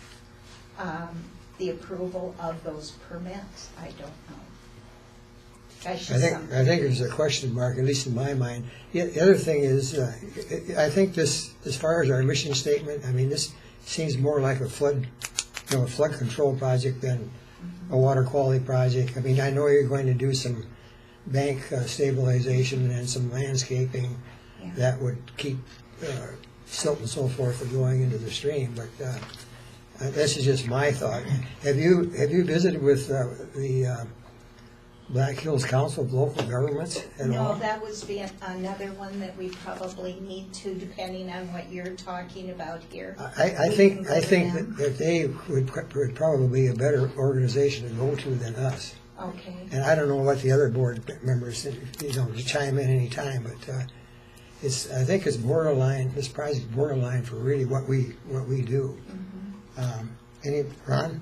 K: the approval of those permits. I don't know.
B: I think there's a question mark, at least in my mind. The other thing is, I think this, as far as our mission statement, I mean, this seems more like a flood control project than a water quality project. I mean, I know you're going to do some bank stabilization and some landscaping that would keep silt and so forth from going into the stream, but this is just my thought. Have you visited with the Black Hills Council of Local Governments at all?
K: No, that was another one that we probably need to, depending on what you're talking about here.
B: I
K: We
B: think
K: can go to them.
B: that they would probably be a better organization to go to than us.
K: Okay,
B: And I don't know what the other board members, chime in any time, but I think it's borderline, this project is borderline for really what we do. Ron?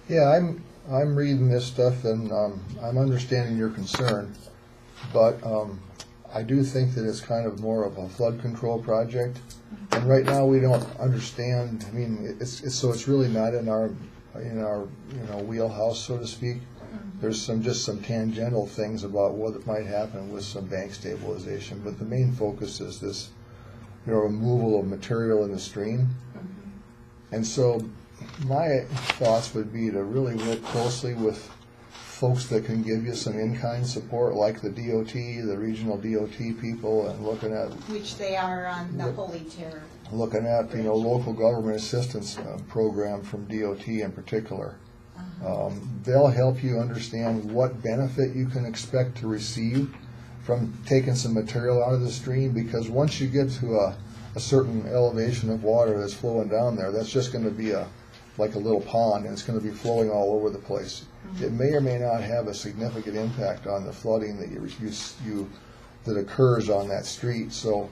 G: Yeah, I'm reading this stuff and I'm understanding your concern, but I do think that it's kind of more of a flood control project. And right now, we don't understand, I mean, it's really not in our wheelhouse, so to speak. There's just some tangential things about what might happen with some bank stabilization, but the main focus is this, removal of material in the stream. And so my thoughts would be to really work closely with folks that can give you some in-kind support, like the DOT, the regional DOT people, and looking at
K: which they are on the Holy Terror.
G: Local government assistance program from DOT in particular. They'll help you understand what benefit you can expect to receive from taking some material out of the stream, because once you get to a certain elevation of water that's flowing down there, that's just going to be like a little pond, and it's going to be flowing all over the place. It may or may not have a significant impact on the flooding that occurs on that street. So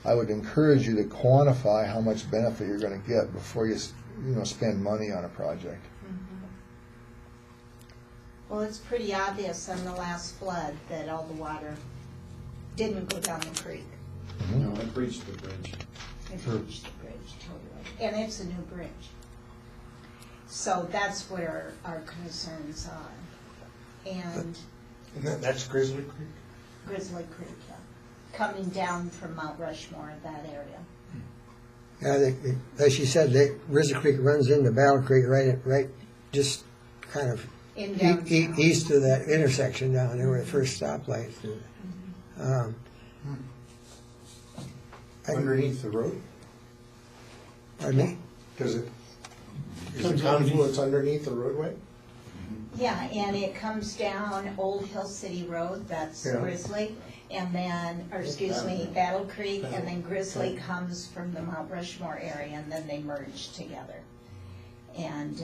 G: I would encourage you to quantify how much benefit you're going to get before you spend money on a project.
K: Well, it's pretty obvious on the last flood that all the water didn't go down the creek.
L: No, it breached the bridge.
K: It breached the bridge, totally. And it's a new bridge. So that's where our concerns are. And
F: That's Grizzly Creek?
K: Grizzly Creek, yeah. Coming down from Mount Rushmore, that area.
B: Yeah, as she said, Grizzly Creek runs into Battle Creek right just kind of
K: In downtown.
B: east of that intersection down there where the first stoplight.
F: Underneath the road?
B: Pardon me?
F: Is the confluence underneath the roadway?
K: Yeah, and it comes down Old Hill City Road, that's
F: Yeah.
K: Grizzly, and then, Battle Creek, and then Grizzly comes from the Mount Rushmore area, and then they merge together. And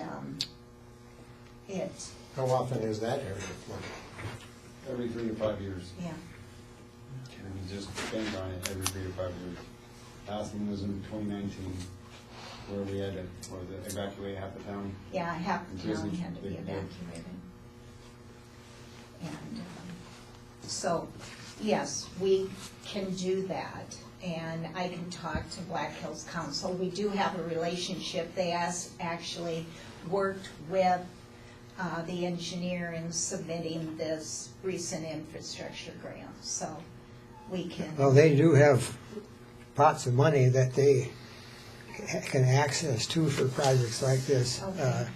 F: How often is that area flooded?
L: Every 3 to 5 years.
K: yeah,
L: And we just spend on it every 3 to 5 years. Last one was in 2019, where we had to evacuate half the town.
K: yeah, half the town
L: Grizzly,
K: had to be
L: big deal.
K: evacuated. And so, yes, we can do that, and I can talk to Black Hills Council. We do have a relationship. They actually worked with the engineer in submitting this recent infrastructure grant, so we can.
B: Well, they do have pots of money that they can access too for projects like this.
K: Okay.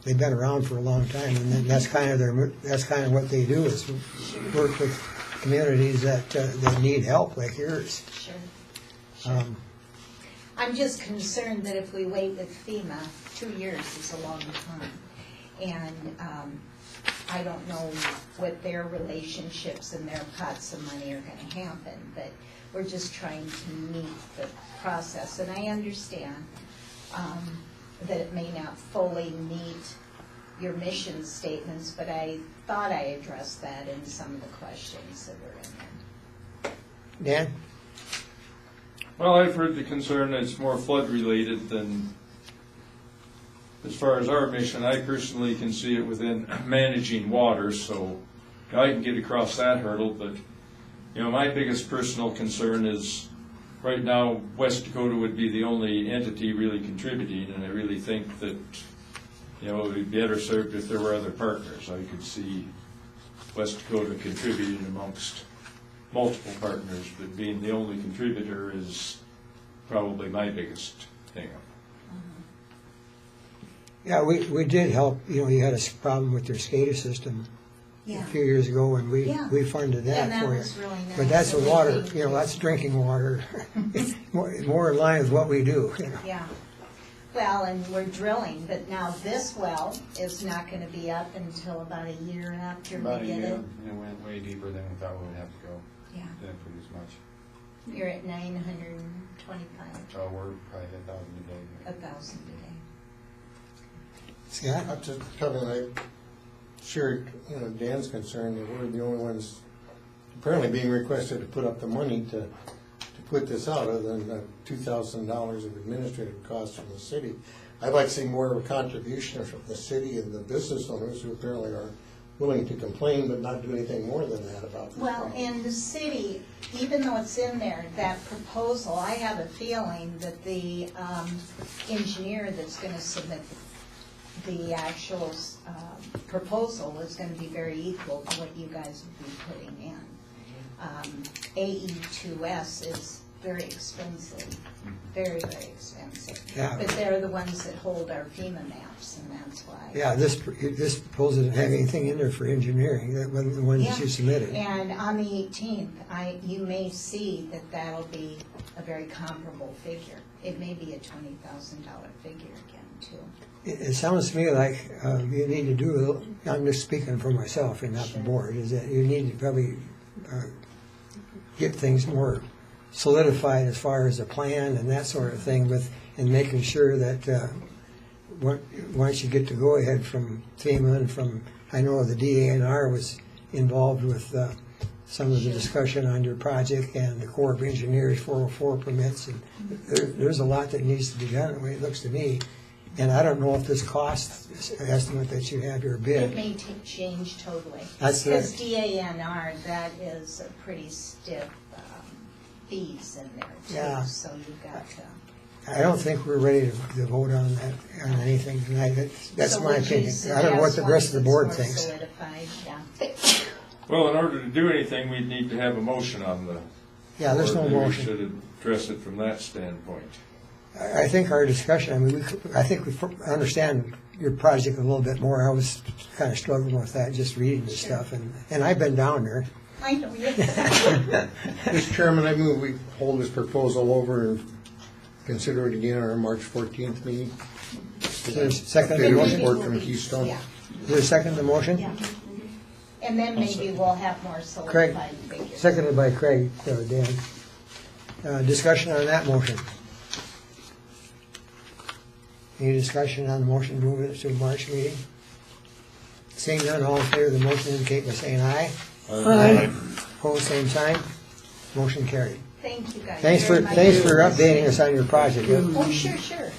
B: They've been around for a long time, and then that's kind of what they do is work with communities that need help like yours.
K: Sure. I'm just concerned that if we wait with FEMA, 2 years is a long time. And I don't know what their relationships and their pots of money are going to happen, but we're just trying to meet the process. And I understand that it may not fully meet your mission statements, but I thought I addressed that in some of the questions that were in there.
B: Dan?
E: Well, I've heard the concern that it's more flood related than, as far as our mission. I personally can see it within managing water, so I can get across that hurdle, but my biggest personal concern is right now West Dakota would be the only entity really contributing, and I really think that it would be better served if there were other partners. I could see West Dakota contributing amongst multiple partners, but being the only contributor is probably my biggest thing.
B: Yeah, we did help. You had a problem with their SCADA system
K: Yeah.
B: a few years ago, and we funded that
K: And that
B: for you.
K: was really nice.
B: But that's a water,
K: Thank you.
B: that's drinking water. More in line with what we do.
K: Yeah. Well, and we're drilling, but now this well is not gonna be up until about a year after
L: About a
K: we get
L: year,
K: it.
L: and it went way deeper than we thought we would have to go.
K: Yeah,
L: Didn't produce much.
K: you're at 925,
L: So we're probably 1,000 a day.
K: 1,000 a day.
B: Scott?
F: I'm just telling, like, sure, Dan's concerned that we're the only ones apparently being requested to put up the money to put this out, other than the $2,000 of administrative costs from the city. I'd like to see more of a contribution from the city and the business owners who apparently are willing to complain but not do anything more than that about this
K: Well,
F: problem.
K: and the city, even though it's in there, that proposal, I have a feeling that the engineer that's gonna submit the actual proposal is gonna be very equal to what you guys would be putting in. AE2S is very expensive, very, very expensive.
B: Yeah.
K: But they're the ones that hold our FEMA maps, and that's why.
B: Yeah, this proposal doesn't have anything in there for engineering, that wasn't the one that you
K: Yeah.
B: submitted.
K: And on the 18th, you may see that that'll be a very comparable figure. It may be a $20,000 figure again, too.
B: It sounds to me like you need to do, I'm just speaking for myself and not the board, is that you need to probably get things more solidified as far as a plan and that sort of thing and making sure that once you get the go-ahead from FEMA and from, I know the DANR was involved with some of the discussion on your project and the Corps of Engineers 404 permits, and there's a lot that needs to be done, the way it looks to me. And I don't know if this cost estimate that you have your
K: It
B: bid.
K: may change totally.
B: That's the-
K: Because DANR, that is a pretty stiff fees in there, too.
B: Yeah.
K: So you've got to.
B: I don't think we're ready to vote on that, on anything tonight. That's
K: So
B: my
K: would you
B: opinion. I don't know what the rest of the board
K: suggest
B: thinks.
K: once it's more solidified? Yeah.
E: Well, in order to do anything, we'd need to have a motion on the.
B: Yeah, there's no
E: or maybe we
B: motion.
E: should address it from that standpoint.
B: I think our discussion, I think we understand your project a little bit more. I was kind of struggling with that, just reading the stuff, and I've been down there.
K: I know, yeah.
F: Mr. Chairman, I move we hold this proposal over and consider it again at our March 14th meeting.
B: Is there a second to the
F: Updated
B: motion?
F: report from Keystone.
K: Yeah,
B: Is there a second to the motion?
K: yeah. And then maybe we'll have more
B: Craig,
K: solidified figures.
B: seconded by Craig, Dan. Discussion on that motion. Any discussion on the motion to move it to the March meeting? Seeing none, all in favor of the motion indicate by saying aye.
I: Aye.
B: Opposed, same sign. Motion carried.
K: Thank you guys
B: Thanks
K: very
B: for
K: much.
B: updating us on your project.
K: Oh, sure, sure.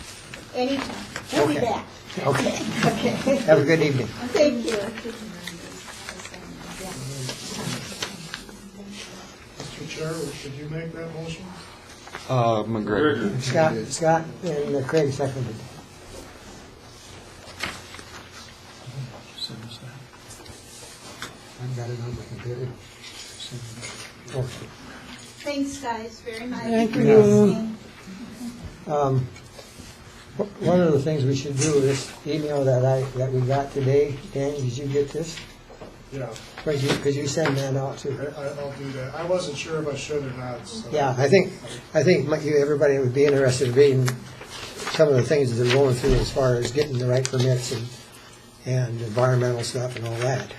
K: Anytime. We'll be
B: Okay.
K: back.
B: Okay.
K: Okay.
B: Have a good evening.
K: Thank you.
A: Mr. Chair, should you make that motion?
D: McGregor.
B: Scott and Craig seconded. I've got it on my computer. Okay.
K: Thanks, guys, very much.
B: Thank
K: for
B: you.
K: listening.
B: One of the things we should do, this email that we got today, Dan, did you get this?
A: Yeah,
B: Could you send that out too?
A: I'll do that. I wasn't sure if I should or not, so.
B: Yeah, I think everybody would be interested in reading some of the things that they're going through as far as getting the right permits and environmental stuff and all that.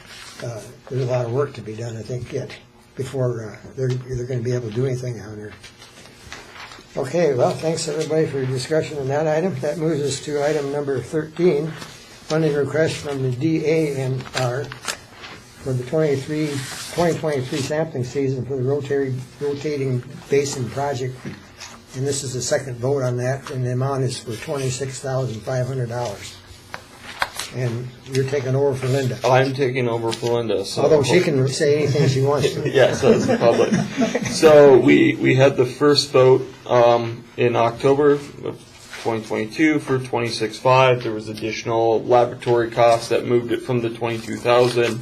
B: There's a lot of work to be done, I think, yet, before they're going to be able to do anything down there. Okay, well, thanks everybody for your discussion on that item. That moves us to item number 13, funding request from the DANR for the 2023 sampling season for the rotating basin project. And this is the second vote on that, and the amount is for $26,500. And you're taking over for Linda.
D: I'm taking over for Linda. So
B: Although she can say anything she wants to.
D: Yes, that's public. So we had the first vote in October of 2022 for 26.5. There was additional laboratory costs that moved it from the 22,000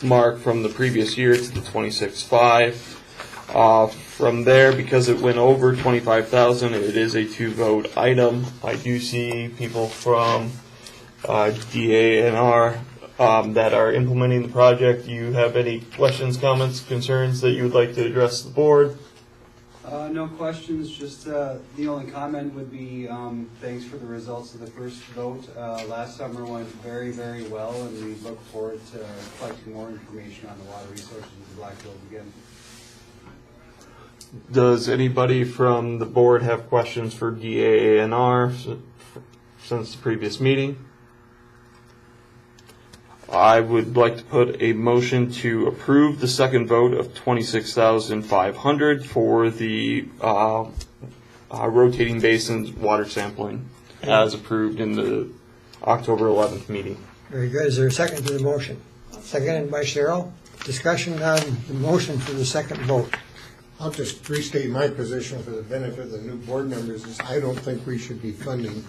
D: mark from the previous year to the 26.5. From there, because it went over 25,000, it is a 2-vote item. I do see people from DANR that are implementing the project. Do you have any questions, comments, concerns that you would like to address the board?
M: No questions, just the only comment would be thanks for the results of the first vote. Last summer went very, very well, and we look forward to collecting more information on the water resources of the Blackfield again.
D: Does anybody from the board have questions for DAANR since the previous meeting? I would like to put a motion to approve the second vote of $26,500 for the rotating basins water sampling as approved in the October 11th meeting.
B: Very good. Is there a second to the motion? Seconded by Cheryl. Discussion on the motion for the second vote.
F: I'll just restate my position for the benefit of the new board members is I don't think we should be funding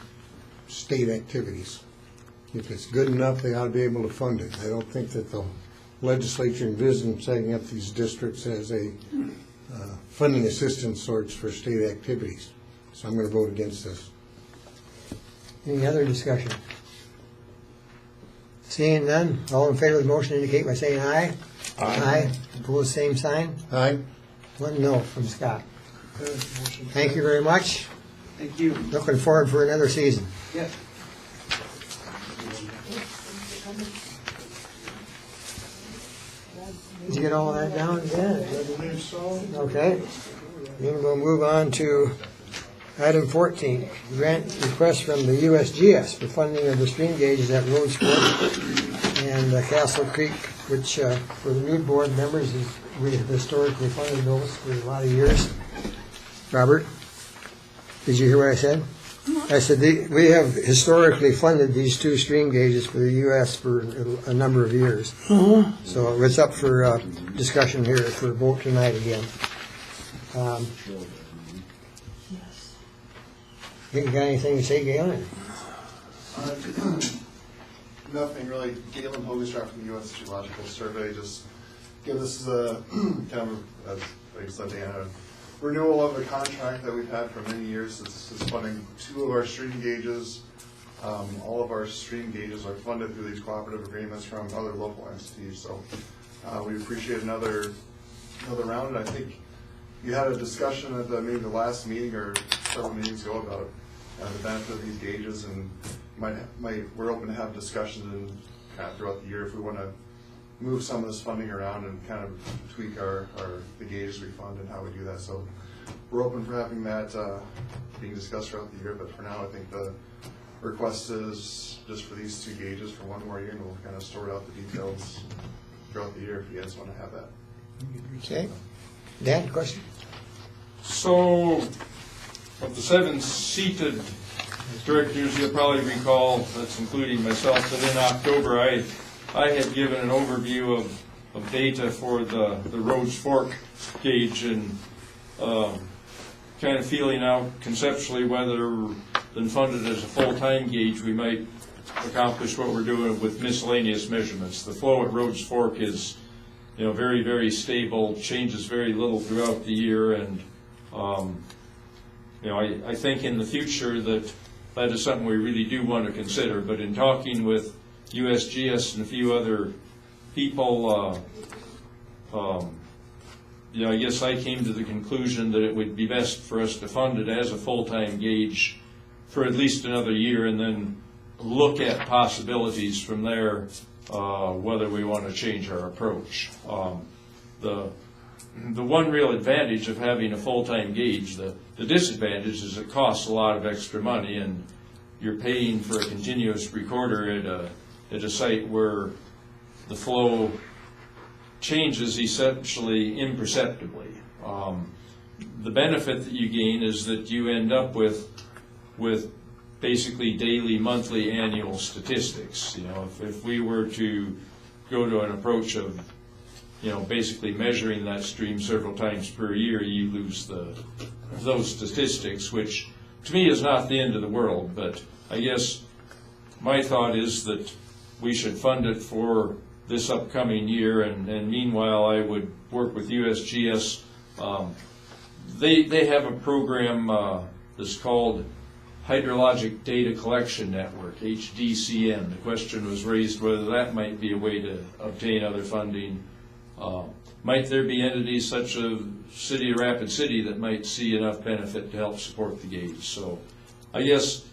F: state activities. If it's good enough, they ought to be able to fund it. I don't think that the legislature envisioned setting up these districts as a funding assistance source for state activities. So I'm going to vote against this.
B: Any other discussion? Seeing none, all in favor of the motion indicate by saying aye. Aye. Opposed, same sign.
F: Aye.
B: One no from Scott. Thank you very much.
M: Thank you.
B: Looking forward for another season.
M: Yep.
B: Did you get all that down? Yeah.
J: I believe so.
B: Okay. Then we'll move on to item 14, grant request from the USGS for funding of the stream gauges at Rhodes Fork and Castle Creek, which for the new board members, we have historically funded those for a lot of years. Robert, did you hear what I said? I said we have historically funded these two stream gauges for the U.S. for a number of years. So it's up for discussion here for vote tonight again. You got anything to say, Galen?
N: Nothing really. Galen Hogenstrack from the U.S. Geological Survey. Just give this a kind of, as like I said, Dan, a renewal of a contract that we've had for many years. This is funding 2 of our stream gauges. All of our stream gauges are funded through these cooperative agreements from other local entities. So we appreciate another round. And I think you had a discussion at maybe the last meeting or several meetings ago about the benefit of these gauges, and we're open to have discussions and kind of throughout the year if we want to move some of this funding around and kind of tweak the gauges we fund and how we do that. So we're open for having that being discussed throughout the year, but for now I think the request is just for these 2 gauges for 1 more year, and we'll kind of sort out the details throughout the year if you guys want to have that.
B: Okay. Dan, question?
E: So, of the 7 seated directors, you'll probably recall, that's including myself, that in October I had given an overview of data for the Rhodes Fork gauge and kind of feeling out conceptually whether than funded as a full-time gauge we might accomplish what we're doing with miscellaneous measurements. The flow at Rhodes Fork is very, very stable, changes very little throughout the year, and I think in the future that is something we really do want to consider. But in talking with USGS and a few other people, I guess I came to the conclusion that it would be best for us to fund it as a full-time gauge for at least another year, and then look at possibilities from there, whether we want to change our approach. The one real advantage of having a full-time gauge, the disadvantage is it costs a lot of extra money, and you're paying for a continuous recorder at a site where the flow changes essentially imperceptibly. The benefit that you gain is that you end up with basically daily, monthly, annual statistics. If we were to go to an approach of basically measuring that stream several times per year, you lose those statistics, which to me is not the end of the world. But I guess my thought is that we should fund it for this upcoming year, and meanwhile I would work with USGS. They have a program that's called Hydrologic Data Collection Network, HDCN. The question was raised whether that might be a way to obtain other funding. Might there be entities such as City of Rapid City that might see enough benefit to help support the gauge? So I guess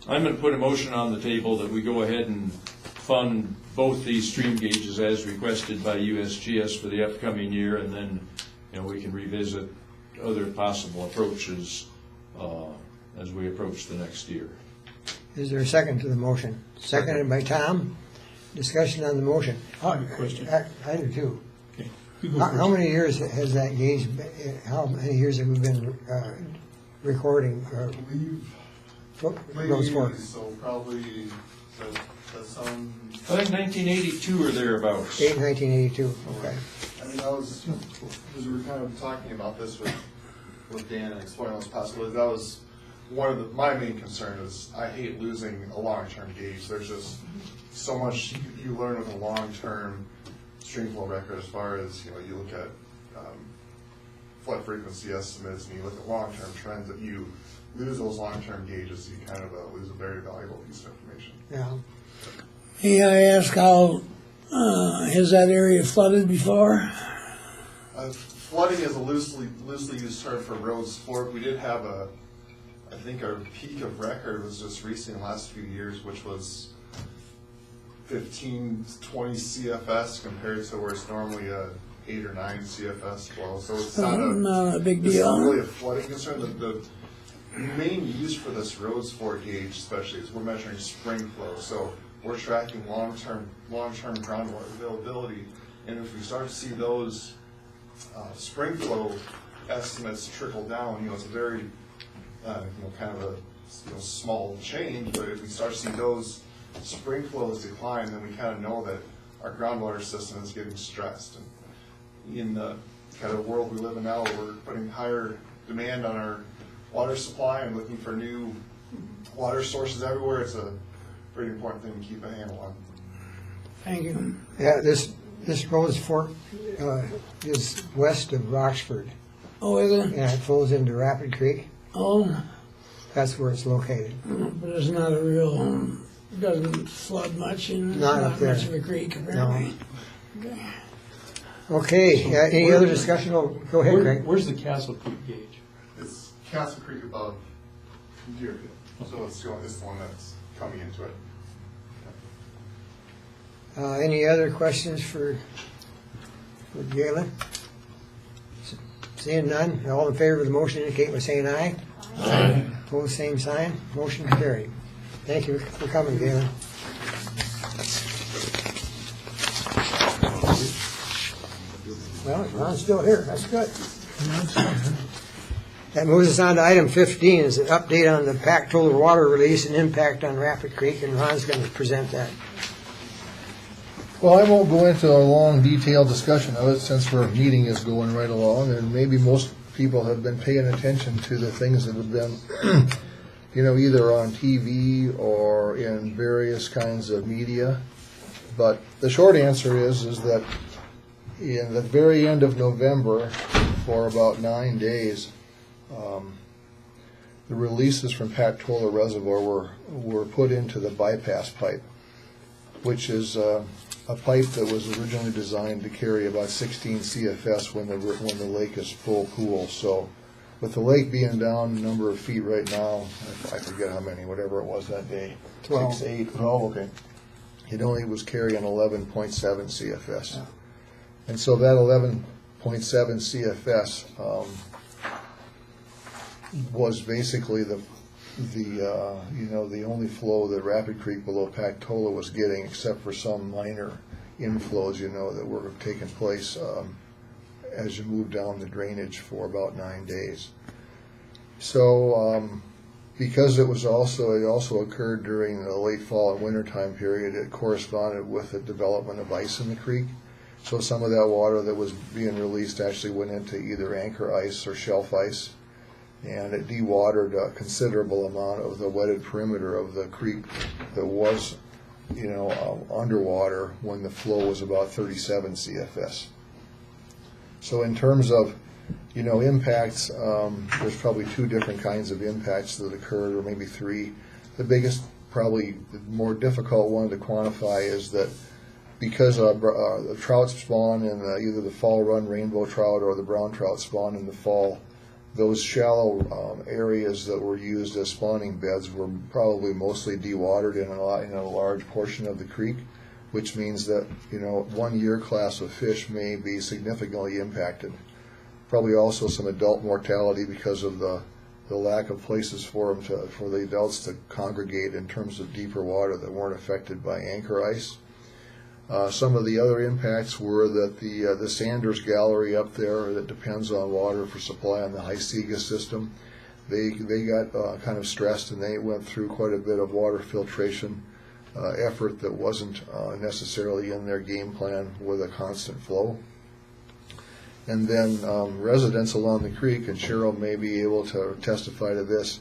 E: I'm going to put a motion on the table that we go ahead and fund both these stream gauges as requested by USGS for the upcoming year, and then we can revisit other possible approaches as we approach the next year.
B: Is there a second to the motion? Seconded by Tom. Discussion on the motion.
I: I have a question.
B: I do too.
I: Okay, you go
B: How
I: first.
B: many years has that gauge, how many years have we been recording roads for?
N: So probably, that sound,
E: I think 1982 or thereabouts.
B: 1982, okay.
N: I mean, that was, as we were kind of talking about this with Dan and exploring those possibilities, that was one of my main concern is I hate losing a long-term gauge. There's just so much you learn with a long-term stream flow record as far as, you look at flood frequency estimates and you look at long-term trends. That you lose those long-term gauges, you kind of lose a very valuable piece of information.
B: Yeah.
O: May I ask how, has that area flooded before?
N: Flooding is a loosely used term for roads fork. We did have I think our peak of record was just recent in the last few years, which was 15, 20 CFS compared to where it's normally a 8 or 9 CFS flow. So it's not
O: a big
N: It's
O: deal.
N: not really a flooding concern. The main use for this roads fork gauge, especially, is we're measuring spring flow. So we're tracking long-term groundwater availability, and if we start to see those spring flow estimates trickle down, it's a very kind of a small change, but if we start to see those spring flows decline, then we kind of know that our groundwater system is getting stressed. And in the kind of world we live in now, we're putting higher demand on our water supply and looking for new water sources everywhere. It's a pretty important thing to keep a handle on.
O: Thank you.
B: Yeah, this road's fork is west of Roxford.
O: Oh, is it?
B: Yeah, it flows into Rapid Creek.
O: Oh,
B: That's where it's located.
O: but it's not a real, it doesn't flood much and it's
B: Not up
O: not
B: there.
O: much of a creek apparently.
B: Okay, any other discussion? Oh, go ahead, Greg.
I: Where's the Castle Creek gauge?
N: It's Castle Creek above Deerfield, so it's the one that's coming into it.
B: Any other questions for Galen? Seeing none, all in favor of the motion indicate by saying aye. Aye. Opposed, same sign. Motion carried. Thank you for coming, Galen. Well, Ron's still here. That's good. That moves us on to item 15, is an update on the Pack Toller water release and impact on Rapid Creek, and Ron's going to present that.
G: Well, I won't go into a long, detailed discussion of it since our meeting is going right along, and maybe most people have been paying attention to the things that have been, either on TV or in various kinds of media. But the short answer is that in the very end of November, for about 9 days, the releases from Pack Toller Reservoir were put into the bypass pipe, which is a pipe that was originally designed to carry about 16 CFS when the lake is full cool. So with the lake being down a number of feet right now, I forget how many, whatever it was that day.
B: 12.
G: 6, 8, 12, okay. It only was carrying 11.7 CFS.
B: Yeah.
G: And so that 11.7 CFS was basically the only flow that Rapid Creek below Pack Toller was getting, except for some minor inflows, that were taking place as you move down the drainage for about 9 days. So because it also occurred during the late fall and winter time period, it corresponded with the development of ice in the creek. So some of that water that was being released actually went into either anchor ice or shelf ice, and it dewatered a considerable amount of the wetted perimeter of the creek that was, underwater when the flow was about 37 CFS. So in terms of, impacts, there's probably 2 different kinds of impacts that occurred, or maybe 3. The biggest, probably the more difficult one to quantify, is that because the trout spawn in either the fall run rainbow trout or the brown trout spawn in the fall, those shallow areas that were used as spawning beds were probably mostly dewatered in a large portion of the creek, which means that 1 year class of fish may be significantly impacted. Probably also some adult mortality because of the lack of places for the adults to congregate in terms of deeper water that weren't affected by anchor ice. Some of the other impacts were that the Sanders Gallery up there that depends on water for supply on the Hysiga system, they got kind of stressed, and they went through quite a bit of water filtration effort that wasn't necessarily in their game plan with a constant flow. And then residents along the creek, and Cheryl may be able to testify to this,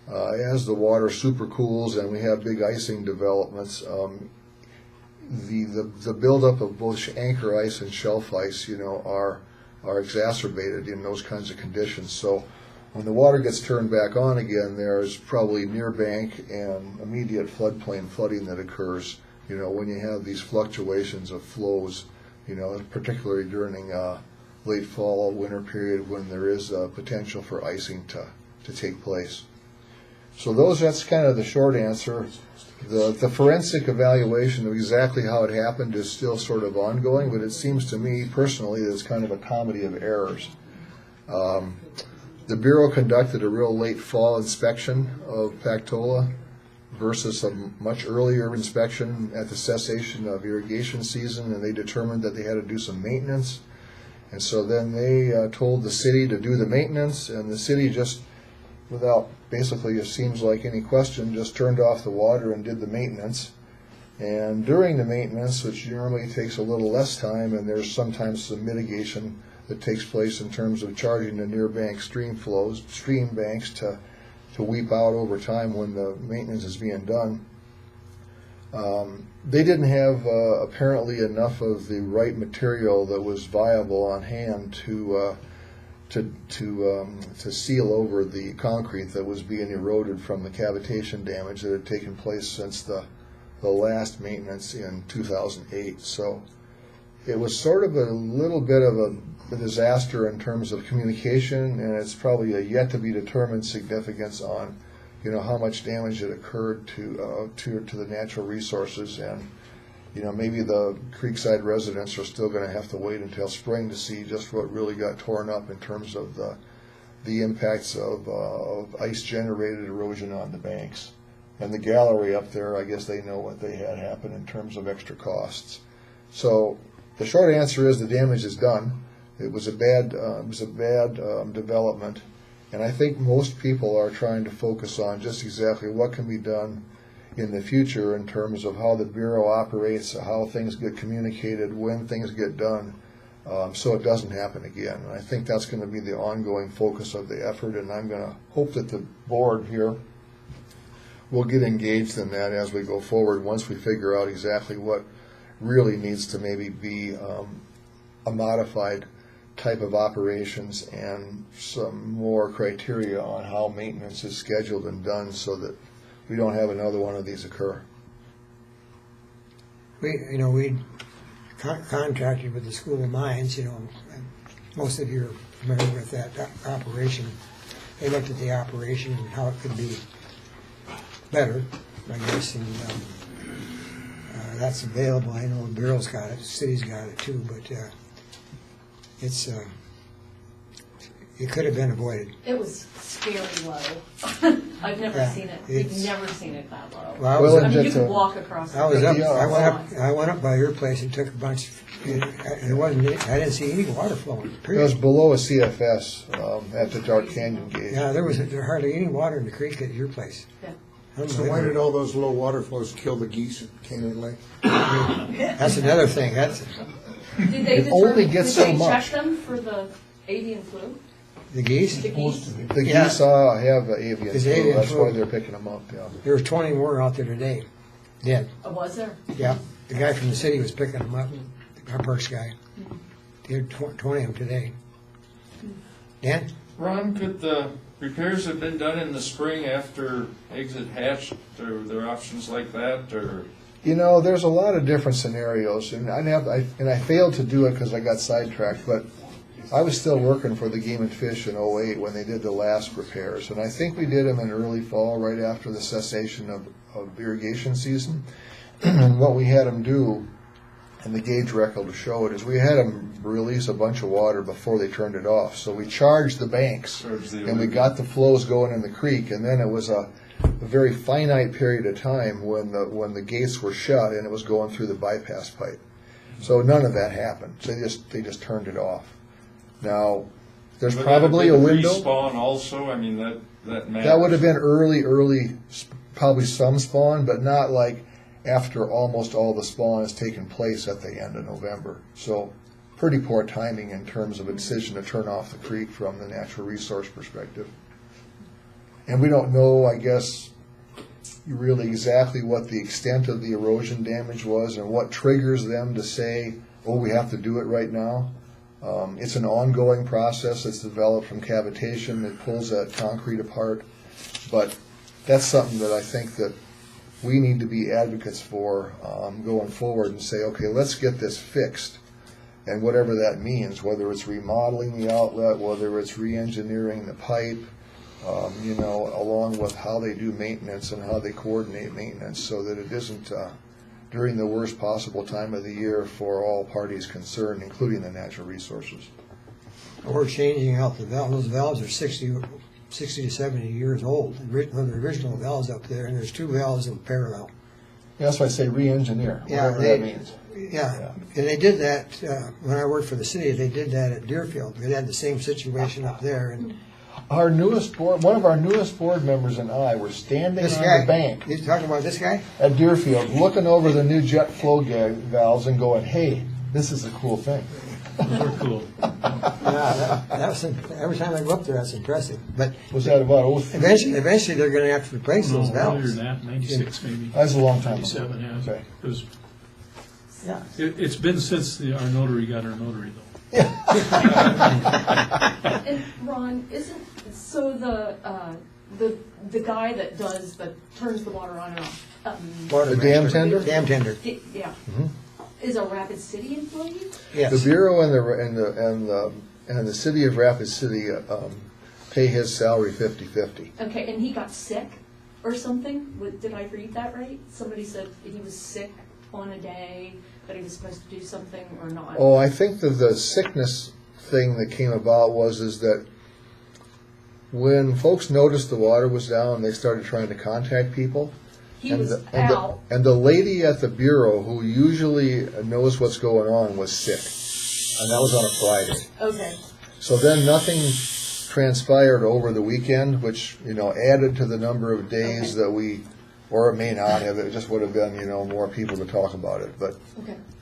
G: as the water supercools and we have big icing developments, the buildup of both anchor ice and shelf ice, are exacerbated in those kinds of conditions. So when the water gets turned back on again, there's probably near bank and immediate floodplain flooding that occurs, when you have these fluctuations of flows, particularly during late fall, winter period when there is potential for icing to take place. So that's kind of the short answer. The forensic evaluation of exactly how it happened is still sort of ongoing, but it seems to me personally that it's kind of a comedy of errors. The Bureau conducted a real late fall inspection of Pactola versus a much earlier inspection at the cessation of irrigation season, and they determined that they had to do some maintenance. And so then they told the city to do the maintenance, and the city just, without basically, it seems like any question, just turned off the water and did the maintenance. And during the maintenance, which normally takes a little less time, and there's sometimes some mitigation that takes place in terms of charging the near bank stream banks to weep out over time when the maintenance is being done. They didn't have apparently enough of the right material that was viable on hand to seal over the concrete that was being eroded from the cavitation damage that had taken place since the last maintenance in 2008. So it was sort of a little bit of a disaster in terms of communication, and it's probably a yet to be determined significance on how much damage had occurred to the natural resources. And maybe the Creekside residents are still going to have to wait until spring to see just what really got torn up in terms of the impacts of ice-generated erosion on the banks. And the gallery up there, I guess they know what they had happen in terms of extra costs. So the short answer is the damage is done. It was a bad development, and I think most people are trying to focus on just exactly what can be done in the future in terms of how the Bureau operates, how things get communicated, when things get done, so it doesn't happen again. And I think that's going to be the ongoing focus of the effort, and I'm going to hope that the board here will get engaged in that as we go forward once we figure out exactly what really needs to maybe be a modified type of operations and some more criteria on how maintenance is scheduled and done so that we don't have another one of these occur.
B: We contracted with the School of Mines, most of you are familiar with that operation. They looked at the operation and how it could be better, I guess, and that's available. I know the Bureau's got it, the city's got it too, but it could have been avoided.
C: It was scary low. I've never seen it. We've never seen it that low.
B: Well,
C: I mean, you could walk across.
B: I went up by your place and took a bunch. It wasn't. I didn't see any water flowing.
G: It was below a CFS at the Dark Canyon gauge.
B: Yeah, there was hardly any water in the creek at your place.
C: Yeah.
F: So why did all those low water flows kill the geese at Canyon Lake?
B: That's another thing.
C: Did they
G: only gets so much.
C: check them for the avian flu?
B: The geese?
C: The geese?
G: The geese have avian flu. That's why they're picking them up. Yeah.
B: There were 20 more out there today. Dead.
C: Oh, was there?
B: Yeah. The guy from the city was picking them up. Our parks guy. He had 20 of them today. Dan?
E: Ron, could the repairs have been done in the spring after eggs had hatched? Are there options like that, or
G: You know, there's a lot of different scenarios, and I failed to do it because I got sidetracked, but I was still working for the Game and Fish in '08 when they did the last repairs, and I think we did them in early fall, right after the cessation of irrigation season. And what we had them do, and the gauge record will show it, is we had them release a bunch of water before they turned it off. So we charged the banks, and we got the flows going in the creek, and then it was a very finite period of time when the gates were shut and it was going through the bypass pipe. So none of that happened. So they just turned it off. Now, there's probably a window.
E: Respawn also, I mean, that matters.
G: That would have been early, probably some spawn, but not like after almost all the spawn has taken place at the end of November. So pretty poor timing in terms of a decision to turn off the creek from the natural resource perspective. And we don't know, I guess, really exactly what the extent of the erosion damage was and what triggers them to say, oh, we have to do it right now. It's an ongoing process that's developed from cavitation that pulls that concrete apart. But that's something that I think that we need to be advocates for going forward and say, okay, let's get this fixed. And whatever that means, whether it's remodeling the outlet, whether it's re-engineering the pipe, along with how they do maintenance and how they coordinate maintenance so that it isn't during the worst possible time of the year for all parties concerned, including the natural resources.
B: We're changing out the valves. Those valves are 60 to 70 years old. The original valves up there, and there's two valves in parallel.
G: Yeah, that's why I say re-engineer, whatever that means.
B: Yeah, and they did that when I worked for the city. They did that at Deerfield. They had the same situation up there. And
G: one of our newest board members and I were standing on the bank.
B: You're talking about this guy?
G: At Deerfield, looking over the new jet flow valves and going, hey, this is a cool thing.
I: They're cool.
B: Yeah, that was every time I go up there, that's impressive. But
G: was that about
B: eventually they're going to have to replace those valves.
I: Earlier than that, 96 maybe.
G: That's a long time ago.
I: 97, yeah.
G: Okay.
I: It was,
B: yeah.
I: It's been since our notary got our notary, though.
C: And Ron, so the guy that turns the water on and off?
G: The dam tender?
B: Dam tender.
C: Yeah.
G: Mm-hmm.
C: Is a Rapid City employee?
B: Yes.
G: The Bureau and the city of Rapid City pay his salary 50-50.
C: Okay, and he got sick or something? Did I read that right? Somebody said he was sick on a day, that he was supposed to do something or not?
G: Oh, I think that the sickness thing that came about is that when folks noticed the water was down, they started trying to contact people.
C: He was out.
G: And the lady at the Bureau who usually knows what's going on was sick. And that was on a Friday.
C: Okay.
G: So then nothing transpired over the weekend, which, added to the number of days that we, or it may not have, it just would have been, more people to talk about it. But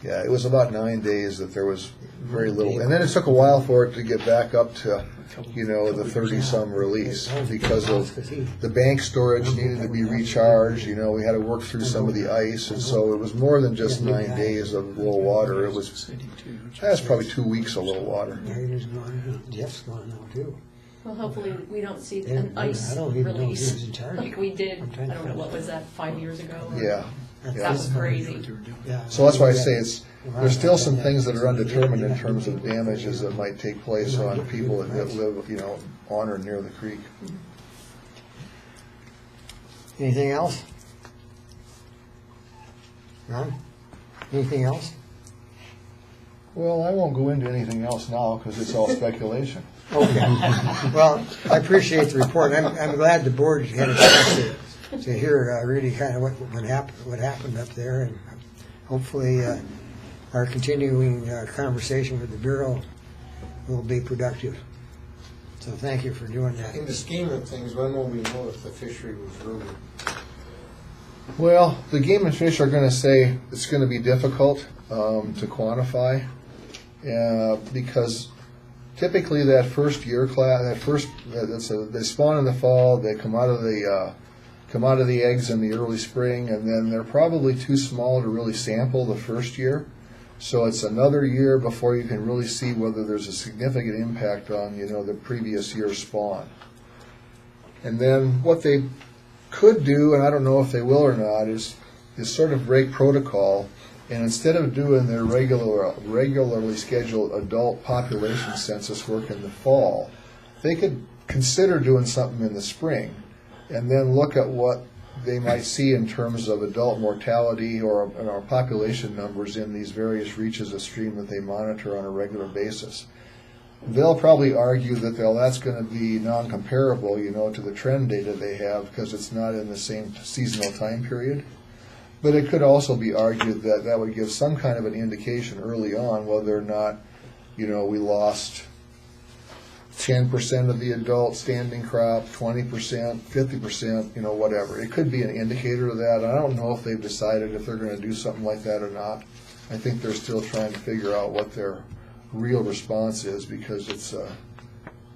G: yeah, it was about 9 days that there was very little. And then it took a while for it to get back up to, the 30-some release because of the bank storage needed to be recharged. We had to work through some of the ice. And so it was more than just 9 days of low water. That's probably 2 weeks of low water.
B: Jeff's gone now, too.
C: Well, hopefully we don't see an ice release like we did, I don't know, what was that, 5 years ago?
G: Yeah.
C: That was crazy.
G: So that's why I say there's still some things that are undetermined in terms of damages that might take place on people that live, on or near the creek.
B: Anything else? Ron? Anything else?
G: Well, I won't go into anything else now because it's all speculation.
B: Okay. Well, I appreciate the report. I'm glad the board had a chance to hear really kind of what happened up there, and hopefully our continuing conversation with the Bureau will be productive. So thank you for doing that.
F: In the scheme of things, when will we know if the fishery was ruined?
G: Well, the Game and Fish are going to say it's going to be difficult to quantify because typically that first year class, they spawn in the fall, they come out of the eggs in the early spring, and then they're probably too small to really sample the first year. So it's another year before you can really see whether there's a significant impact on, the previous year's spawn. And then what they could do, and I don't know if they will or not, is is sort of break protocol, and instead of doing their regularly scheduled adult population census work in the fall, they could consider doing something in the spring, and then look at what they might see in terms of adult mortality or our population numbers in these various reaches of stream that they monitor on a regular basis. They'll probably argue that that's going to be non-comparable, to the trend data they have because it's not in the same seasonal time period. But it could also be argued that that would give some kind of an indication early on whether or not, we lost 10% of the adult standing crop, 20%, 50%, whatever. It could be an indicator of that. I don't know if they've decided if they're going to do something like that or not. I think they're still trying to figure out what their real response is because it's a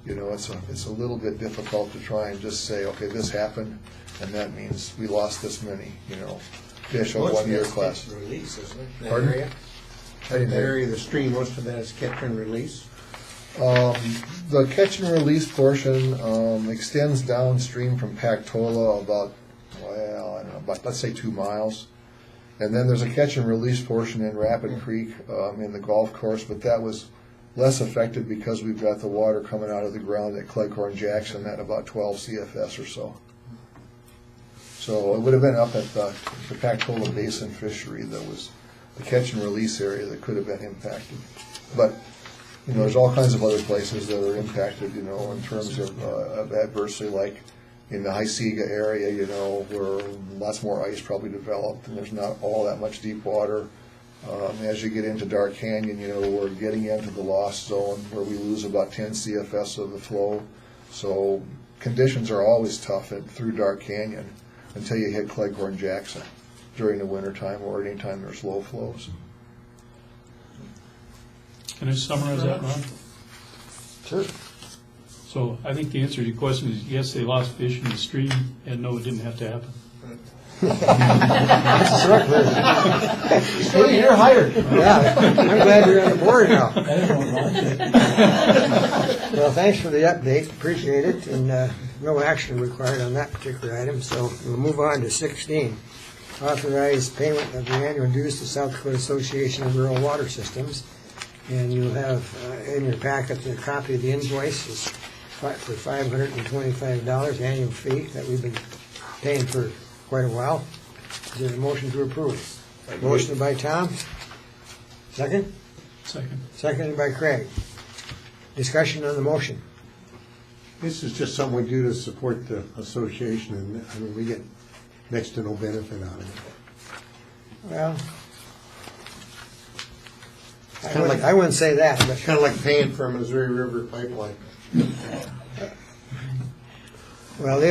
G: little bit difficult to try and just say, okay, this happened, and that means we lost this many, fish of 1 year class.
F: Release, isn't it? That
G: Pardon?
F: area? That area of the stream, most of that is catch and release.
G: The catch and release portion extends downstream from Pactola about, let's say 2 miles. And then there's a catch and release portion in Rapid Creek in the golf course, but that was less affected because we've got the water coming out of the ground at Cleghorn Jackson at about 12 CFS or so. So it would have been up at the Pactola Basin fishery that was the catch and release area that could have been impacted. But there's all kinds of other places that are impacted, in terms of adversely, like in the Hysiga area, where lots more ice probably developed, and there's not all that much deep water. As you get into Dark Canyon, we're getting into the loss zone where we lose about 10 CFS of the flow. So conditions are always tough through Dark Canyon until you hit Cleghorn Jackson during the wintertime or anytime there's low flows.
I: Can I summarize that, Ron?
B: Sure.
I: So I think the answer to your question is yes, they lost fish in the stream, and no, it didn't have to happen.
B: That's the correct version. Hey, you're hired. Yeah, I'm glad you're on the board now. Well, thanks for the update, appreciate it, and no action required on that particular item, so we'll move on to 16. Authorize payment of the annual dues to South Dakota Association of Rural Water Systems. And you'll have in your packet a copy of the invoice for $525 annual fee that we've been paying for quite a while. Is there a motion to approve? Motion by Tom. Second?
I: Second.
B: Seconded by Craig. Discussion on the motion.
F: This is just something we do to support the association, and we get next to no benefit out of it.
B: Well, I wouldn't say that, but
F: Kind of like paying for a Missouri River pipeline.
B: well,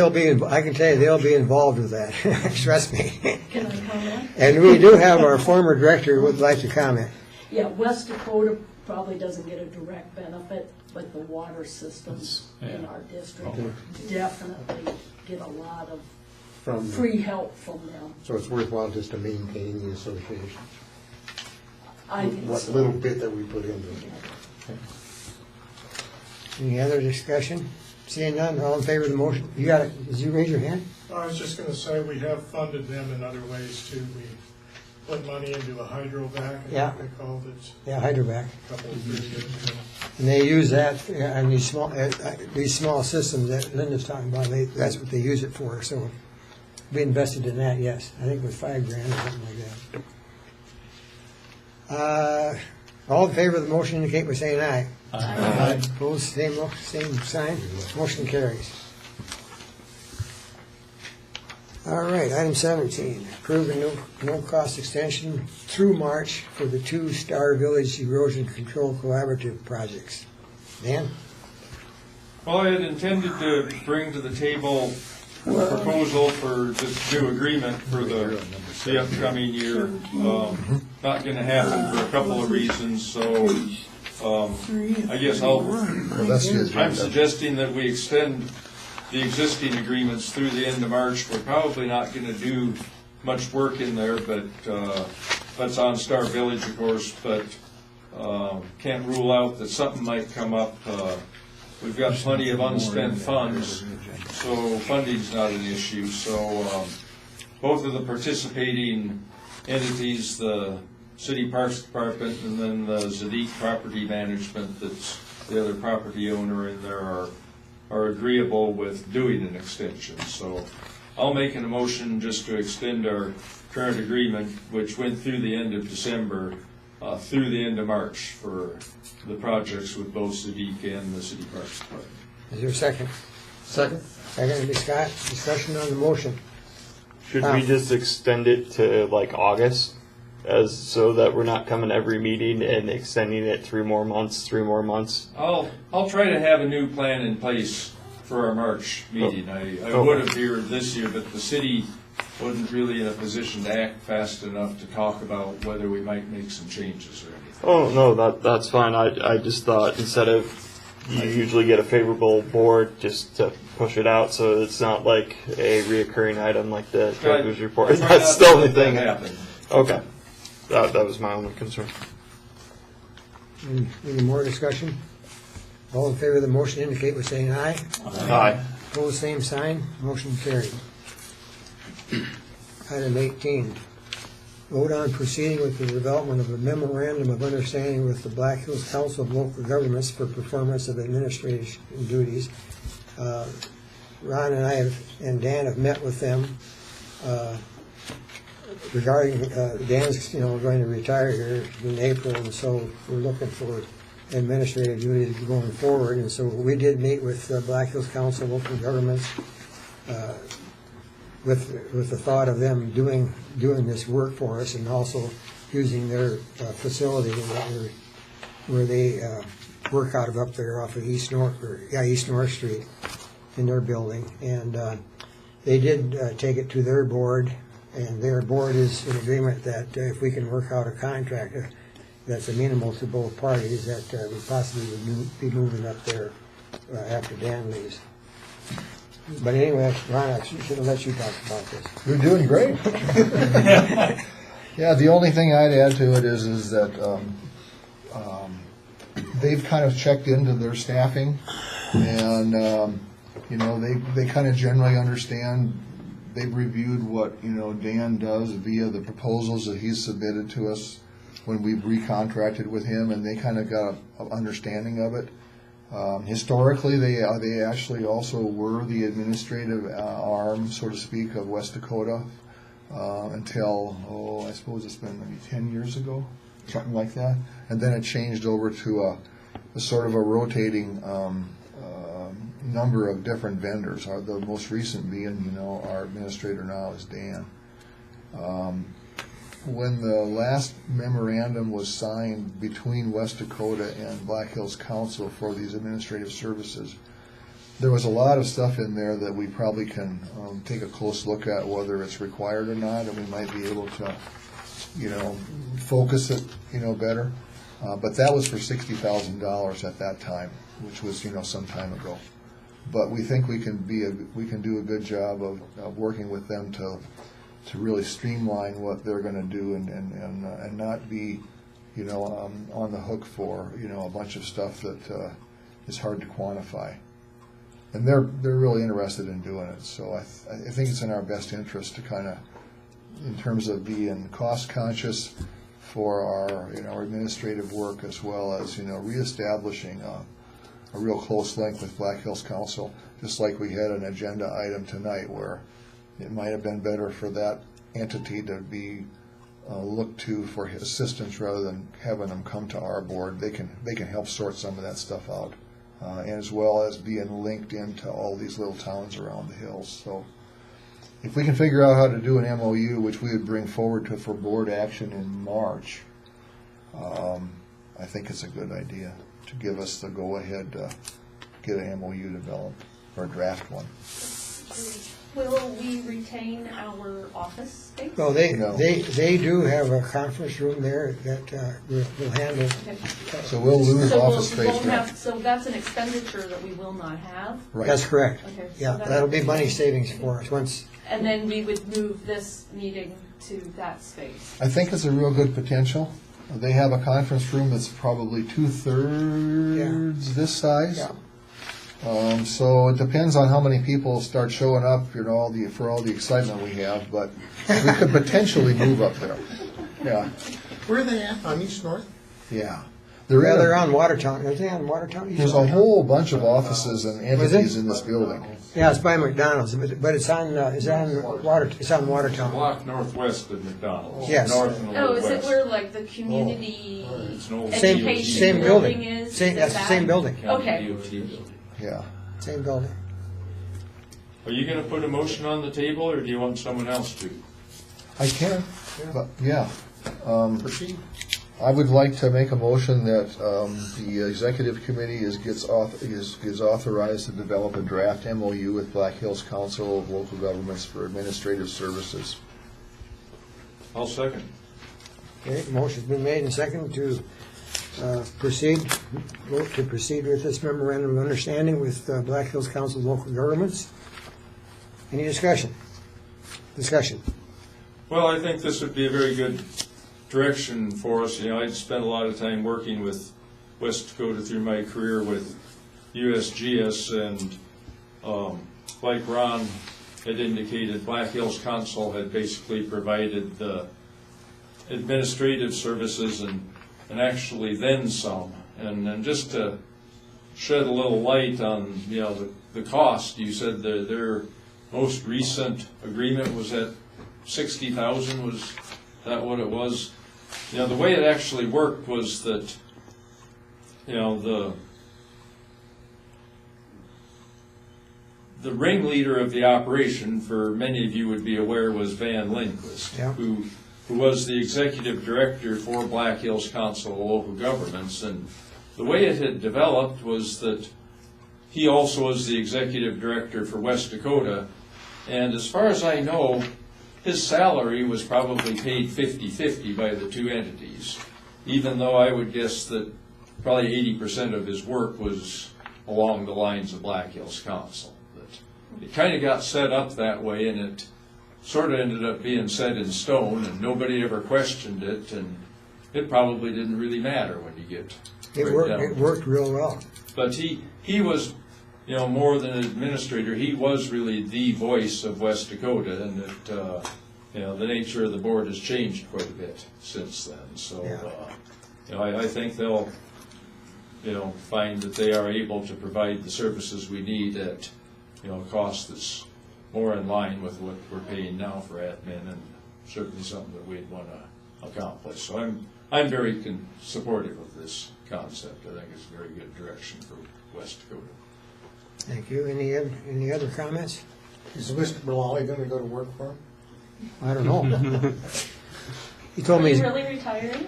B: I can tell you, they'll be involved with that. Trust me.
C: Can I comment?
B: And we do have our former director who would like to comment.
C: Yeah, West Dakota probably doesn't get a direct benefit, but the water systems in our district definitely get a lot of free help from them.
F: So it's worthwhile just to maintain the association.
C: I think
F: What
C: so.
F: little bit that we put into it.
B: Any other discussion? Seeing none, all in favor of the motion? You got it. Did you raise your hand?
A: I was just gonna say, we have funded them in other ways too. We put money into a hydrovac, I
B: Yeah.
A: think they called it,
B: Yeah, hydrovac.
A: a couple of 3 years ago.
B: And they use that on these small systems that Linda's talking about. That's what they use it for. So we invested in that, yes. I think with $5,000 or something like that. All in favor of the motion indicate by saying aye.
I: Aye.
B: Opposed, same sign. Motion carries. All right, item 17, approve a no-cost extension through March for the 2 Star Village Erosion Control Collaborative projects. Dan?
E: Well, I had intended to bring to the table a proposal for this new agreement for the upcoming year. Not going to happen for a couple of reasons, so I guess I'm suggesting that we extend the existing agreements through the end of March. We're probably not going to do much work in there, but that's on Star Village, of course, but can't rule out that something might come up. We've got plenty of unspent funds, so funding's not an issue. So both of the participating entities, the City Parks Department and then the Zadig Property Management, that's the other property owner in there, are agreeable with doing an extension. So I'll make an motion just to extend our current agreement, which went through the end of December, through the end of March for the projects with both Zadig and the City Parks Department.
B: Is there a second?
F: Second?
B: Second, discussion on the motion.
D: Should we just extend it to like August, as so that we're not coming every meeting and extending it 3 more months?
E: I'll try to have a new plan in place for our March meeting. I would have here this year, but the city wasn't really in a position to act fast enough to talk about whether we might make some changes or anything.
D: Oh no, that's fine. I just thought instead of you usually get a favorable board, just to push it out so it's not like a reoccurring item like the treasurer's report. That's the only thing. Okay, that was my only concern.
B: Any more discussion? All in favor of the motion indicate by saying aye.
D: Aye.
B: Opposed, same sign. Motion carried. Item 18, vote on proceeding with the development of a memorandum of understanding with the Black Hills Council of Local Governments for performance of administrative duties. Ron and I and Dan have met with them regarding Dan's going to retire here in April, and so we're looking for administrative duties going forward. And so we did meet with Black Hills Council of Local Governments with the thought of them doing this work for us, and also using their facility where they work out of up there off of East North Street in their building. And they did take it to their board, and their board is in agreement that if we can work out a contract that's amenable to both parties, that we possibly would be moving up there after Dan leaves. But anyway, Ron, I should have let you talk about this.
G: You're doing great. Yeah, the only thing I'd add to it is that they've kind of checked into their staffing, and they kind of generally understand. They've reviewed what Dan does via the proposals that he's submitted to us when we've recontracted with him, and they kind of got an understanding of it. Historically, they actually also were the administrative arm, so to speak, of West Dakota until, I suppose it's been maybe 10 years ago, something like that. And then it changed over to a sort of a rotating number of different vendors. The most recent being, our administrator now is Dan. When the last memorandum was signed between West Dakota and Black Hills Council for these administrative services, there was a lot of stuff in there that we probably can take a close look at whether it's required or not, and we might be able to, focus it, better. But that was for $60,000 at that time, which was, some time ago. But we think we can do a good job of working with them to really streamline what they're going to do and not be, on the hook for, a bunch of stuff that is hard to quantify. And they're really interested in doing it. So I think it's in our best interest to kind of, in terms of being cost conscious for our, our administrative work, as well as, reestablishing a real close link with Black Hills Council, just like we had an agenda item tonight where it might have been better for that entity to be looked to for assistance rather than having them come to our board. They can help sort some of that stuff out, and as well as being linked into all these little towns around the hills. So if we can figure out how to do an MOU, which we would bring forward for board action in March, I think it's a good idea to give us the go-ahead to get an MOU developed, or draft one.
C: Will we retain our office space?
B: Well, they do have a conference room there that will handle.
G: So we'll lose office space.
C: So that's an expenditure that we will not have?
G: Right.
B: That's correct.
C: Okay, so
B: Yeah, that'll be money savings for us once.
C: And then we would move this meeting to that space?
G: I think it's a real good potential. They have a conference room that's probably 2/3 this size.
B: Yeah.
G: So it depends on how many people start showing up, you know, for all the excitement we have, but we could potentially move up there. Yeah,
F: Where are they at, on East North?
G: yeah.
B: They're on Watertown, are they on Watertown?
G: There's a whole bunch of offices and entities in this building.
B: Yeah, it's by McDonald's, but it's on Watertown.
E: Block northwest of McDonald's.
B: Yes.
E: North and
P: Oh, is it
E: northwest.
P: where like the community
E: It's an old
B: Same,
P: education
B: same building.
P: building is?
B: Same,
P: Is
B: that's the
P: that-
B: same building,
P: Okay.
E: DOT building.
G: Yeah.
B: same building.
E: Are you gonna put a motion on the table, or do you want someone else to?
G: I can, but, yeah.
F: Proceed.
G: I would like to make a motion that the executive committee is authorized to develop a draft MOU with Black Hills Council of Local Governments for Administrative Services.
E: I'll second.
B: Okay, motion's been made and seconded to vote to proceed with this memorandum of understanding with Black Hills Council of Local Governments. Any discussion? Discussion.
E: Well, I think this would be a very good direction for us. You know, I'd spent a lot of time working with West Dakota through my career with USGS, and like Ron had indicated, Black Hills Council had basically provided the administrative services and actually then some. And just to shed a little light on, you know, the cost, you said their most recent agreement was at 60,000, was that what it was? You know, the way it actually worked was that, you know, the ringleader of the operation, for many of you would be aware, was Van Lindquist,
B: Yeah.
E: who was the executive director for Black Hills Council of Local Governments. And the way it had developed was that he also was the executive director for West Dakota. And as far as I know, his salary was probably paid 50-50 by the two entities, even though I would guess that probably 80% of his work was along the lines of Black Hills Council. But it kind of got set up that way, and it sort of ended up being set in stone, and nobody ever questioned it, and it probably didn't really matter when you get right down.
B: It worked real well.
E: But he was, you know, more than an administrator, he was really the voice of West Dakota, and that, you know, the nature of the board has changed quite a bit since then. So, you know, I think they'll, you know, find that they are able to provide the services we need at, you know, a cost that's more in line with what we're paying now for admin, and certainly something that we'd want to accomplish. So I'm very supportive of this concept. I think it's a very good direction for West Dakota.
B: Thank you. Any other comments?
F: Is Mr. Mullally gonna go to work for him?
B: I don't know. He told
P: Are
B: me,
P: you really retiring?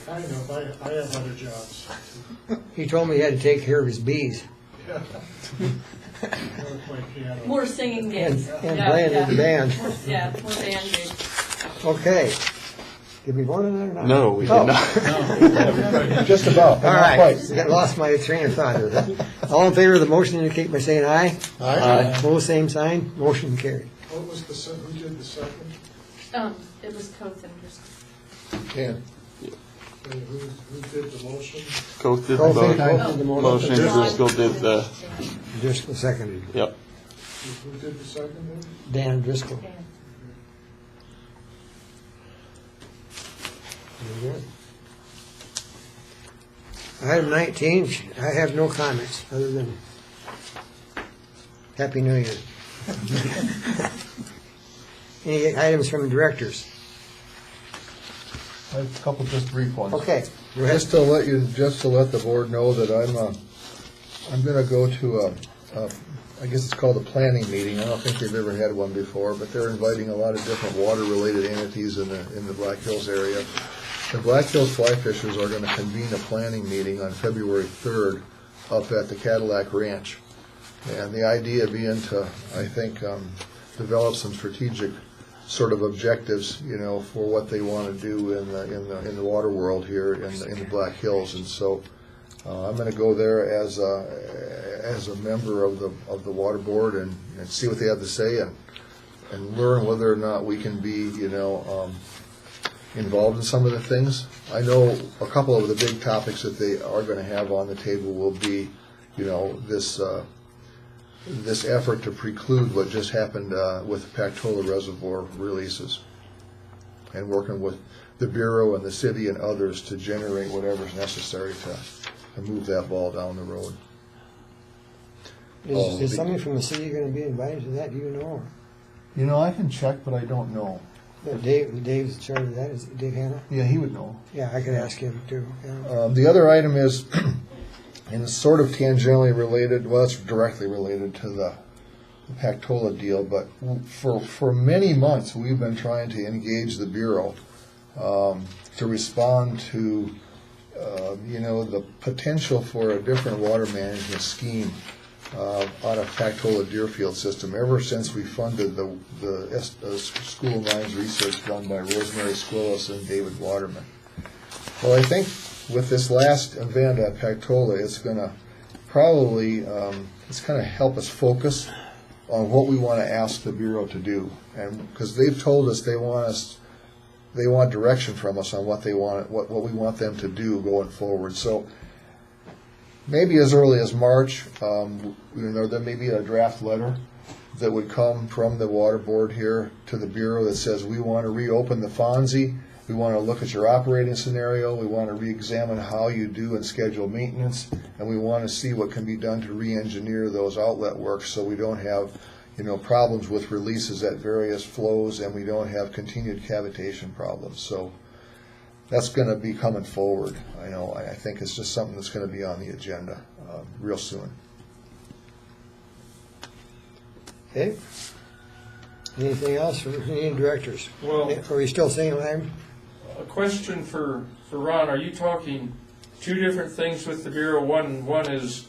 J: Kind of, I have other jobs.
B: he told me he had to take care of his bees
J: I would play piano.
P: More singing gigs.
B: and playing in the band.
P: Yeah, more band gigs.
B: Okay. Did we vote on that or not?
D: No, we did
B: Oh.
D: not.
G: Just about, but
B: All
G: not
B: right,
G: quite.
B: I lost my train of thought. All in favor of the motion indicate by saying aye.
G: Aye.
B: Opposed, same sign. Motion carried.
J: What was who did the second?
P: It was Coth and Driscoll.
G: Yeah.
J: And who did the motion?
D: Coth did
B: Coth
D: the
B: did the
D: motion,
B: motion.
D: Driscoll did the,
B: Driscoll seconded.
D: yep.
J: Who did the second one?
B: Dan Driscoll.
P: Yeah.
B: Very good. Item 19, I have no comments other than Happy New Year. Any items from directors?
G: I have a couple just brief ones.
B: Okay, go ahead.
G: Just to let the board know that I'm gonna go to I guess it's called a planning meeting. I don't think they've ever had one before, but they're inviting a lot of different water-related entities in the Black Hills area. The Black Hills Fly Fishers are gonna convene a planning meeting on February 3rd up at the Cadillac Ranch. And the idea being to, I think, develop some strategic sort of objectives, you know, for what they want to do in the water world here in the Black Hills. And so I'm going to go there as a member of the water board and see what they have to say and learn whether or not we can be, you know, involved in some of the things. I know a couple of the big topics that they are going to have on the table will be this effort to preclude what just happened with Pactola Reservoir releases, and working with the Bureau and the city and others to generate whatever's necessary to move that ball down the road.
B: Is somebody from the city going to be invited to that? Do you know?
G: I can check, but I don't know.
B: Dave's in charge of that. Is it Dave Hanna?
G: Yeah, he would know.
B: Yeah, I could ask him too. Yeah.
G: The other item is, and it's sort of tangentially related, well, it's directly related to the Pactola deal, but for many months we've been trying to engage the Bureau to respond to the potential for a different water management scheme out of Pactola Deerfield system ever since we funded the school mines research done by Rosemary Squillis and David Waterman. Well, I think with this last event at Pactola, it's going to probably help us focus on what we want to ask the Bureau to do, and because they've told us they want direction from us on what we want them to do going forward. So maybe as early as March, there may be a draft letter that would come from the water board here to the Bureau that says we want to reopen the Fonzie, we want to look at your operating scenario, we want to re-examine how you do and schedule maintenance, and we want to see what can be done to re-engineer those outlet works so we don't have problems with releases at various flows and we don't have continued cavitation problems. So that's going to be coming forward. I think it's just something that's going to be on the agenda real soon.
B: Okay. Anything else from any directors?
E: Well,
B: are we still saying Larry?
E: A question for Ron. Are you talking two different things with the Bureau? One is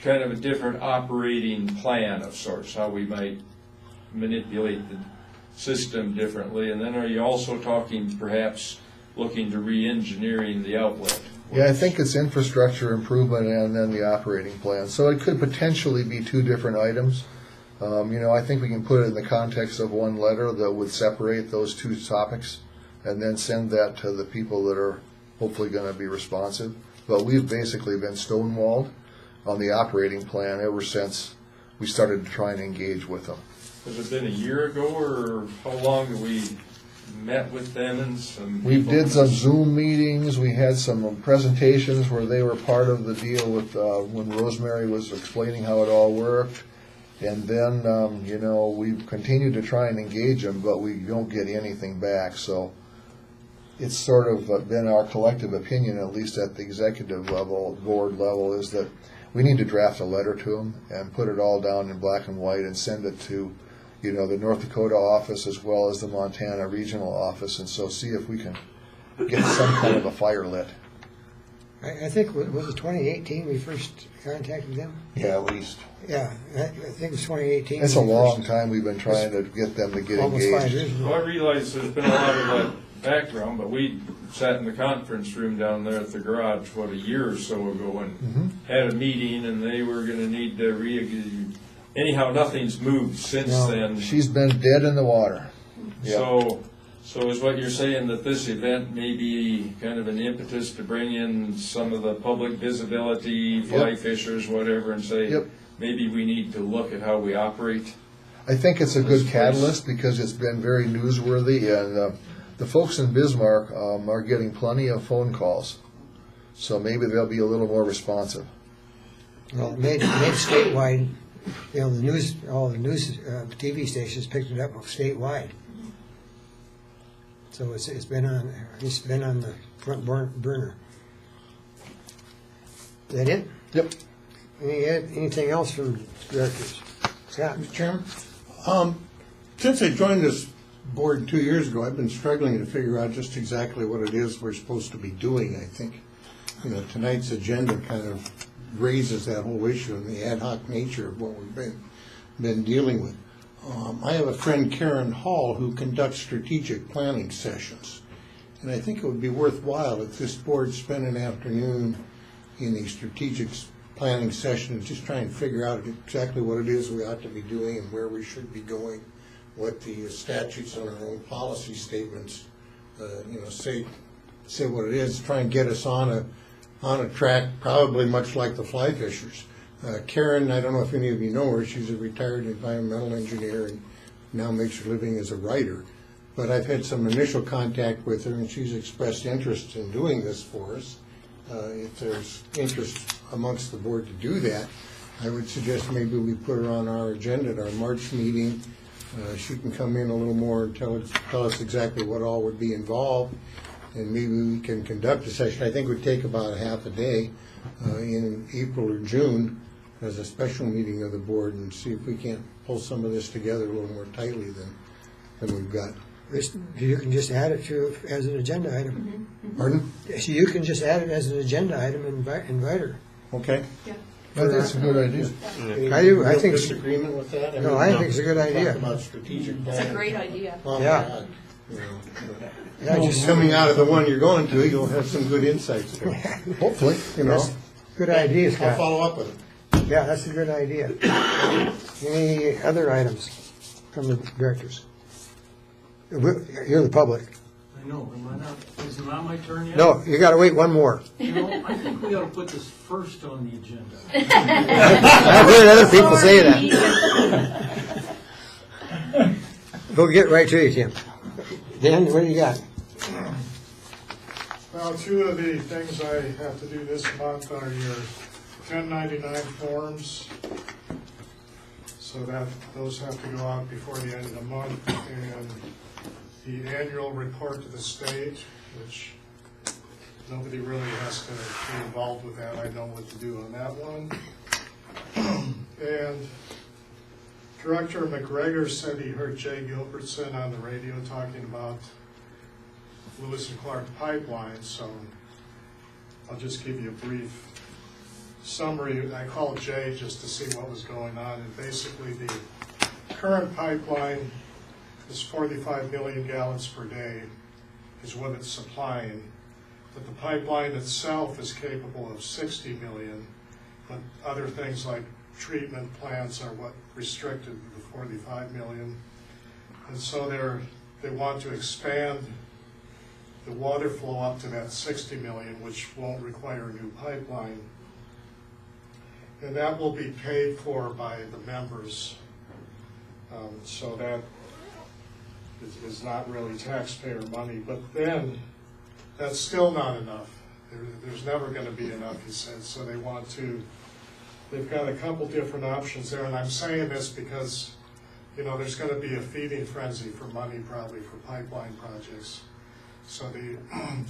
E: kind of a different operating plan of sorts, how we might manipulate the system differently, and then are you also talking perhaps looking to re-engineering the outlet?
G: Yeah, I think it's infrastructure improvement and then the operating plan. So it could potentially be two different items. I think we can put it in the context of one letter that would separate those two topics and then send that to the people that are hopefully going to be responsive. But we've basically been stonewalled on the operating plan ever since we started to try and engage with them.
E: Has it been a year ago, or how long have we met with them and some?
G: We did some Zoom meetings. We had some presentations where they were part of the deal with when Rosemary was explaining how it all worked. And then, we've continued to try and engage them, but we don't get anything back. So it's sort of been our collective opinion, at least at the executive level, board level, is that we need to draft a letter to them and put it all down in black and white and send it to, the North Dakota office as well as the Montana regional office, and so see if we can get some kind of a fire lit.
B: I think, was it 2018 we first contacted them?
G: Yeah, at least.
B: Yeah, I think it was 2018.
G: It's a long time we've been trying to get them to get
B: almost
G: engaged.
B: 5 years ago.
E: Well, I realize there's been a lot of that background, but we sat in the conference room down there at the garage, a year or so ago, and had a meeting, and they were going to need to anyhow, nothing's moved since then.
G: She's been dead in the water.
E: So is what you're saying that this event may be kind of an impetus to bring in some of the public visibility, fly fishers, whatever, and say, maybe we need to look at how we operate?
G: I think it's a good catalyst because it's been very newsworthy, and the folks in Bismarck are getting plenty of phone calls. So maybe they'll be a little more responsive.
B: Well, it made statewide. The news, all the news TV stations picked it up statewide. So it's been on the front burner. Is that it?
G: Yep.
B: Anything else from directors? Scott?
F: Mr. Chairman, since I joined this board 2 years ago, I've been struggling to figure out just exactly what it is we're supposed to be doing. I think tonight's agenda kind of raises that whole issue and the ad hoc nature of what we've been dealing with. I have a friend, Karen Hall, who conducts strategic planning sessions. And I think it would be worthwhile if this board spent an afternoon in a strategic planning session and just try and figure out exactly what it is we ought to be doing and where we should be going, what the statutes and our own policy statements say what it is, try and get us on on a track, probably much like the fly fishers. Karen, I don't know if any of you know her, she's a retired environmental engineer and now makes her living as a writer. But I've had some initial contact with her, and she's expressed interest in doing this for us. If there's interest amongst the board to do that, I would suggest maybe we put her on our agenda at our March meeting. She can come in a little more and tell us exactly what all would be involved, and maybe we can conduct a session. I think it would take about a half a day in April or June as a special meeting of the board, and see if we can't pull some of this together a little more tightly than we've got.
B: You can just add it to as an agenda item.
F: Pardon?
B: So you can just add it as an agenda item and invite her.
F: Okay.
P: Yeah.
G: That's a good idea.
B: I do. I
F: Real
B: think
F: disagreement with that?
B: No, I think it's a good idea.
F: Talk about strategic
P: It's a
F: planning.
P: great idea.
F: Oh,
B: Yeah.
F: God. You know,
B: Yeah, just
F: coming out of the one you're going to, you'll have some good insights there.
G: Hopefully.
F: You know,
B: good idea,
F: I'll
B: Scott.
F: follow up with it.
B: Yeah, that's a good idea. Any other items from the directors? You're the public.
I: I know, am I not, is it not my turn yet?
B: No, you gotta wait one more.
I: You know, I think we ought to put this first on the agenda.
B: I've heard other people say that. We'll get right to you, Tim. Dan, what do you got?
A: Well, two of the things I have to do this month are your 1099 forms. So those have to go out before the end of the month, and the annual report to the state, which nobody really has to be involved with that. I know what to do on that one. And Director McGregor said he heard Jay Gilbertson on the radio talking about Lewis and Clark pipeline, so I'll just give you a brief summary. I called Jay just to see what was going on, and basically the current pipeline is 45 million gallons per day is what it's supplying, but the pipeline itself is capable of 60 million, but other things like treatment plants are what restricted the 45 million, and so they want to expand the water flow up to that 60 million, which won't require a new pipeline. And that will be paid for by the members. So that is not really taxpayer money. But then, that's still not enough. There's never going to be enough, he said. So they've got a couple different options there. And I'm saying this because, you know, there's going to be a feeding frenzy for money probably for pipeline projects. So the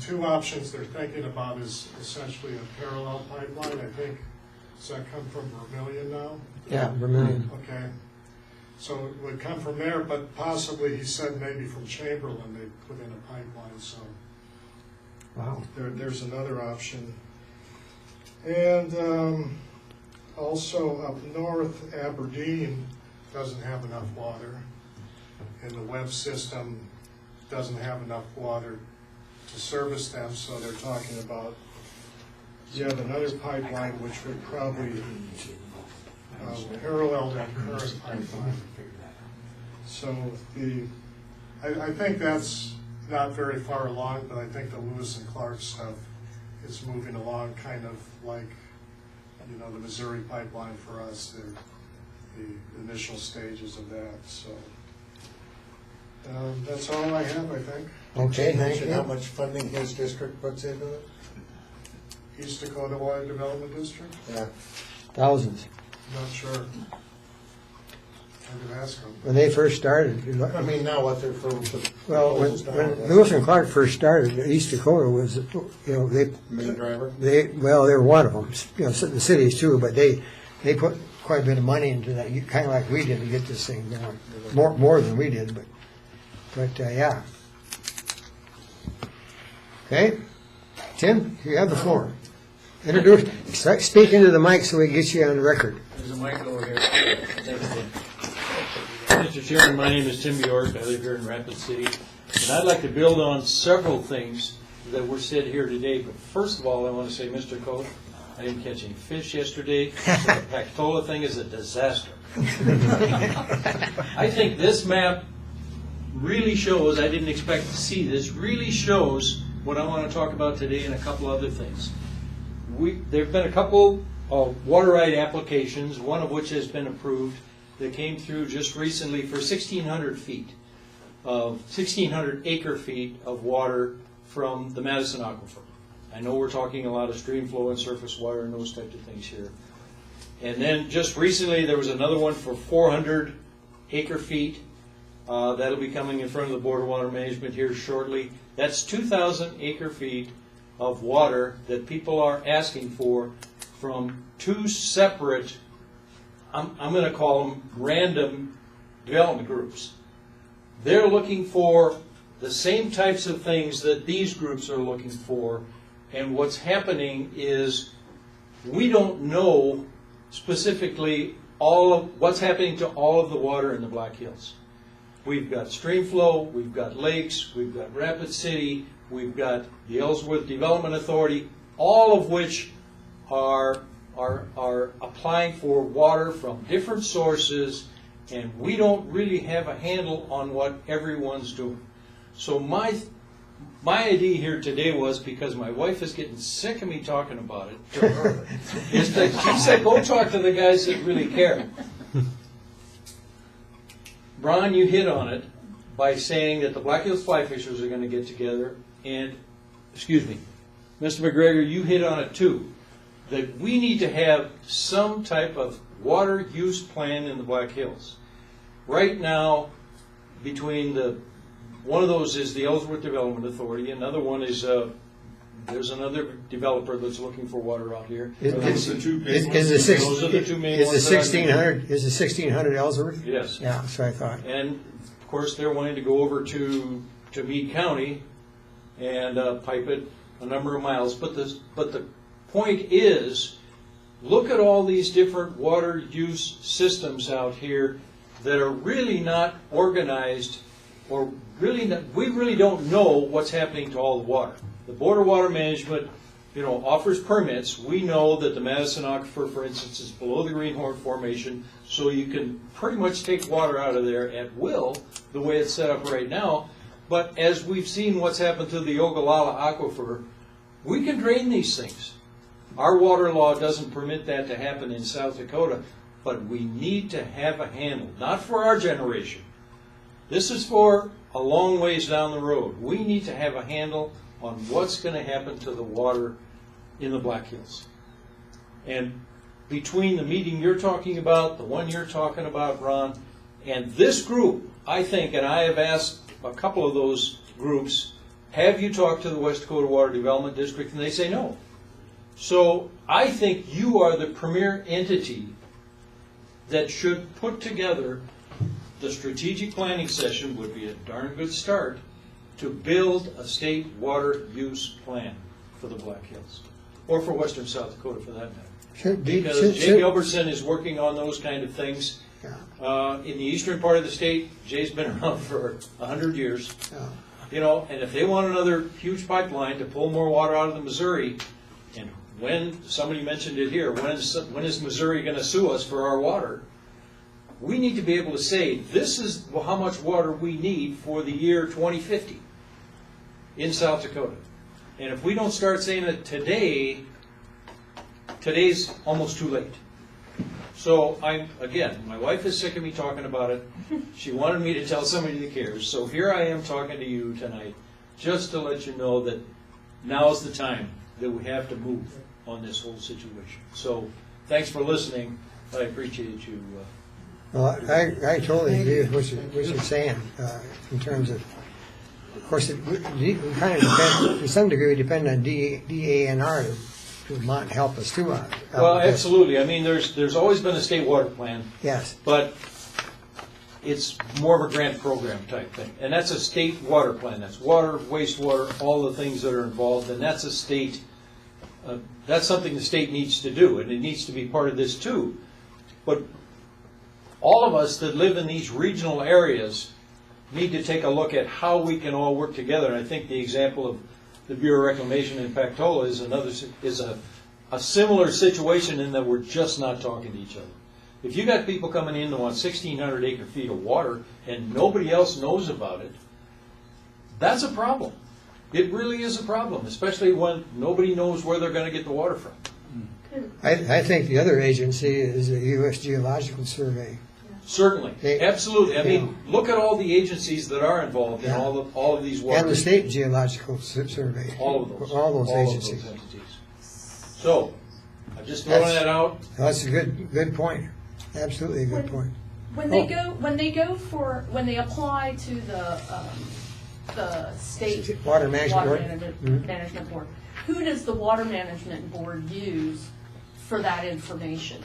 A: two options they're thinking about is essentially a parallel pipeline. I think, does that come from Vermillion now?
B: Yeah, Vermillion.
A: Okay. So it would come from there, but possibly, he said, maybe from Chamberlain they put in a pipeline. So
B: Wow.
A: there's another option. And also up north, Aberdeen doesn't have enough water, and the Webb system doesn't have enough water to service them, so they're talking about yet another pipeline which would probably parallel that current pipeline. So I think that's not very far along, but I think the Lewis and Clark stuff is moving along kind of like, you know, the Missouri pipeline for us, the initial stages of that. So that's all I have, I think.
B: Okay, thank
F: Mention how
B: you.
F: much funding his district puts into it?
A: East Dakota Water Development District?
F: Yeah.
B: Thousands.
A: Not sure. I could ask them.
B: When they first started,
F: I mean, now what they're for.
B: well, when Lewis and Clark first started, East Dakota was, you know,
F: Main driver?
B: they were one of them, you know, the cities too, but they put quite a bit of money into that, kind of like we did to get this thing going. More than we did, but yeah. Okay, Tim, you have the floor. Speak into the mic so we can get you on record.
I: There's a mic over here. Mr. Chairman, my name is Tim Bjork. I live here in Rapid City. And I'd like to build on several things that were said here today. But first of all, I want to say, Mr. Cole, I didn't catch any fish yesterday. So the Pactola thing is a disaster. I think this map really shows, I didn't expect to see this, really shows what I want to talk about today and a couple other things. There've been a couple of water right applications, one of which has been approved, that came through just recently for 1,600 acre feet of water from the Madison Aquifer. I know we're talking a lot of stream flow and surface water and those types of things here. And then just recently, there was another one for 400 acre feet. That'll be coming in front of the Board of Water Management here shortly. That's 2,000 acre feet of water that people are asking for from two separate, I'm going to call them random development groups. They're looking for the same types of things that these groups are looking for, and what's happening is we don't know specifically all of what's happening to all of the water in the Black Hills. We've got stream flow, we've got lakes, we've got Rapid City, we've got the Ellsworth Development Authority, all of which are applying for water from different sources, and we don't really have a handle on what everyone's doing. So my idea here today was, because my wife is getting sick of me talking about it to her, is that she said, go talk to the guys that really care. Brian, you hit on it by saying that the Black Hills Fly Fishers are going to get together, and, excuse me, Mr. McGregor, you hit on it too, that we need to have some type of water use plan in the Black Hills. Right now, one of those is the Ellsworth Development Authority, another one is, there's another developer that's looking for water out here.
B: Is the
I: Those are the two main
B: Is
I: ones.
B: the 1,600 Ellsworth?
I: Yes.
B: Yeah, that's what I thought.
I: And of course, they're wanting to go over to Meade County and pipe it a number of miles. But the point is, look at all these different water use systems out here that are really not organized, or really not, we really don't know what's happening to all the water. The Board of Water Management, offers permits. We know that the Madison Aquifer, for instance, is below the Greenhorn Formation, so you can pretty much take water out of there at will, the way it's set up right now. But as we've seen what's happened to the Ogallala Aquifer, we can drain these things. Our water law doesn't permit that to happen in South Dakota, but we need to have a handle, not for our generation. This is for a long ways down the road. We need to have a handle on what's going to happen to the water in the Black Hills. And between the meeting you're talking about, the one you're talking about, Ron, and this group, I think, and I have asked a couple of those groups, have you talked to the West Dakota Water Development District? And they say no. So I think you are the premier entity that should put together the strategic planning session, would be a darn good start, to build a state water use plan for the Black Hills, or for western South Dakota for that matter. Because Jay Gilbertson is working on those kind of things. In the eastern part of the state, Jay's been around for 100 years. And if they want another huge pipeline to pull more water out of the Missouri, and when, somebody mentioned it here, when is Missouri going to sue us for our water? We need to be able to say, this is how much water we need for the year 2050 in South Dakota. And if we don't start saying it today, today's almost too late. So again, my wife is sick of me talking about it. She wanted me to tell somebody that cares. So here I am talking to you tonight, just to let you know that now's the time that we have to move on this whole situation. So thanks for listening. I appreciate you.
B: Well, I totally agree with what you're saying in terms of course, we kind of depend, to some degree, we depend on DANR to help us too.
I: Well, absolutely. I mean, there's always been a state water plan.
B: Yes.
I: But it's more of a grant program type thing. And that's a state water plan. That's water, wastewater, all the things that are involved. And that's a state, that's something the state needs to do. And it needs to be part of this too. But all of us that live in these regional areas need to take a look at how we can all work together. And I think the example of the Bureau of Reclamation in Pactola is a similar situation in that we're just not talking to each other. If you got people coming in that want 1,600 acre-feet of water and nobody else knows about it, that's a problem. It really is a problem, especially when nobody knows where they're gonna get the water from.
B: I think the other agency is the U.S. Geological Survey.
I: Certainly,
B: They-
I: absolutely. I
B: you
I: mean, look at all the agencies that are involved in
B: Yeah.
I: all of these water.
B: And the State Geological Survey.
I: All of those.
B: All those
I: entities. So, I'm just throwing
B: That's-
I: that out.
B: That's a good point. Absolutely a good point.
P: When they when they apply to the state
B: Water Management Board? Mhm.
P: Management Board, who does the Water Management Board use for that information?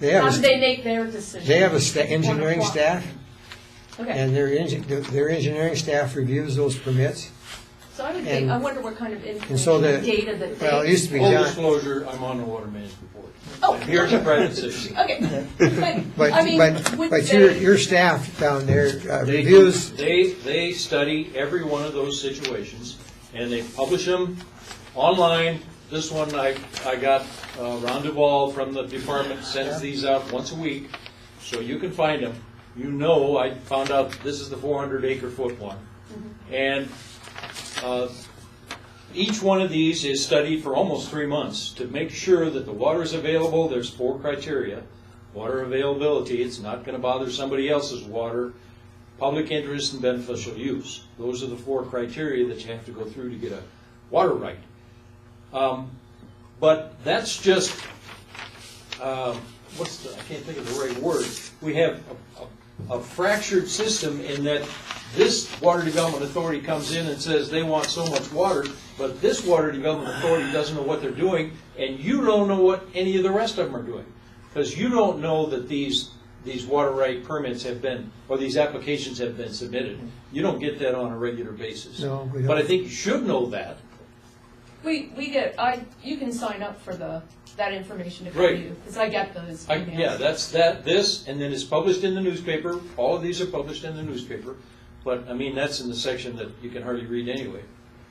B: They have
P: How
B: a
P: do they make their decision?
B: They have a engineering staff,
P: Okay,
B: and their engineering staff reviews those permits.
P: so I would
B: and-
P: think, I wonder what kind of
B: And so
P: information,
B: the,
P: data that they.
B: well, it used to be
I: Full
B: done,
I: disclosure, I'm on the Water Management Board.
P: Oh,
I: And here's a private citizen.
P: Okay,
B: but,
P: I mean, would
B: but
P: they-
B: your staff down there
I: They
B: reviews,
I: They study every one of those situations, and they publish them online. This one, I got, Ron Duvall from the department sends these out once a week, so you can find them. You know, I found out this is the 400 acre foot one. And each one of these is studied for almost 3 months to make sure that the water is available. There's 4 criteria. Water availability, it's not going to bother somebody else's water. Public interest and beneficial use. Those are the 4 criteria that you have to go through to get a water right. But that's just, I can't think of the right word. We have a fractured system in that this Water Development Authority comes in and says they want so much water, but this Water Development Authority doesn't know what they're doing, and you don't know what any of the rest of them are doing. Because you don't know that these water right permits have been, or these applications have been submitted. You don't get that on a regular basis.
B: No, we don't.
I: But I think you should know that.
P: We get, you can sign up for that information to come
I: Right.
P: to you, because I get those emails.
I: Yeah, this, and then it's published in the newspaper. All of these are published in the newspaper. But, I mean, that's in the section that you can hardly read anyway.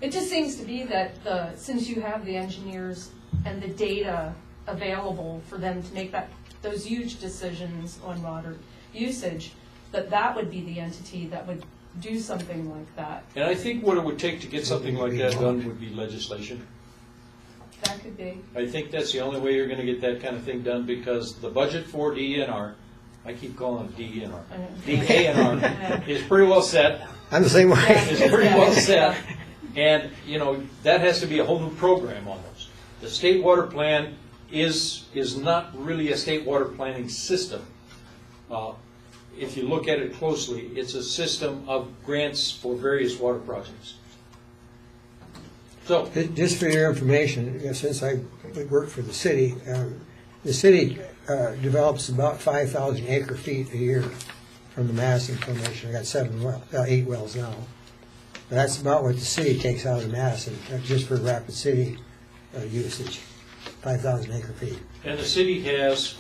P: It just seems to be that since you have the engineers and the data available for them to make those huge decisions on water usage, that would be the entity that would do something like that.
I: And I think what it would take to get something like that done would be legislation.
P: That could be.
I: I think that's the only way you're going to get that kind of thing done, because the budget for DENR, I keep calling it DENR,
P: I know.
I: DANR, is pretty well set.
B: I'm the same way.
I: Is pretty well set. And, you know, that has to be a whole new program almost. The state water plan is not really a state water planning system. If you look at it closely, it's a system of grants for various water projects. So,
B: Just for your information, since I work for the city develops about 5,000 acre feet a year from the Madison Formation. I got 8 wells now. But that's about what the city takes out of Madison, just for Rapid City usage, 5,000 acre feet.
I: and the city has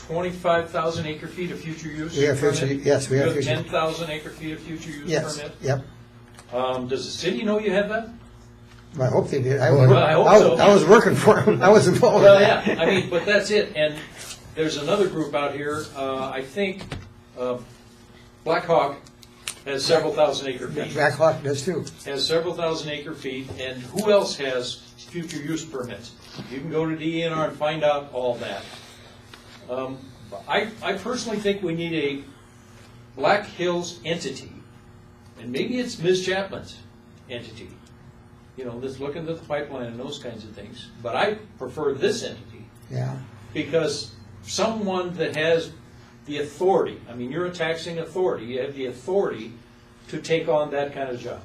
I: 25,000 acre feet of future use
B: We have future-
I: permit?
B: yes, we have
I: You
B: future-
I: 10,000 acre feet of future use
B: Yes,
I: permit?
B: yep.
I: Does the city know you have that?
B: I hope they did.
I: Well, I hope so.
B: I was working for them. I was involved
I: Well,
B: in that.
I: yeah, I mean, but that's it, and there's another group out here, I think, Black Hawk has several thousand acre feet.
B: Blackhawk does too.
I: Has several thousand acre feet, and who else has future use permits? You can go to DENR and find out all that. I personally think we need a Black Hills entity, and maybe it's Ms. Chapman's entity, you know, that's looking at the pipeline and those kinds of things. But I prefer this entity,
B: Yeah.
I: because someone that has the authority, I mean, you're a taxing authority, you have the authority to take on that kind of job.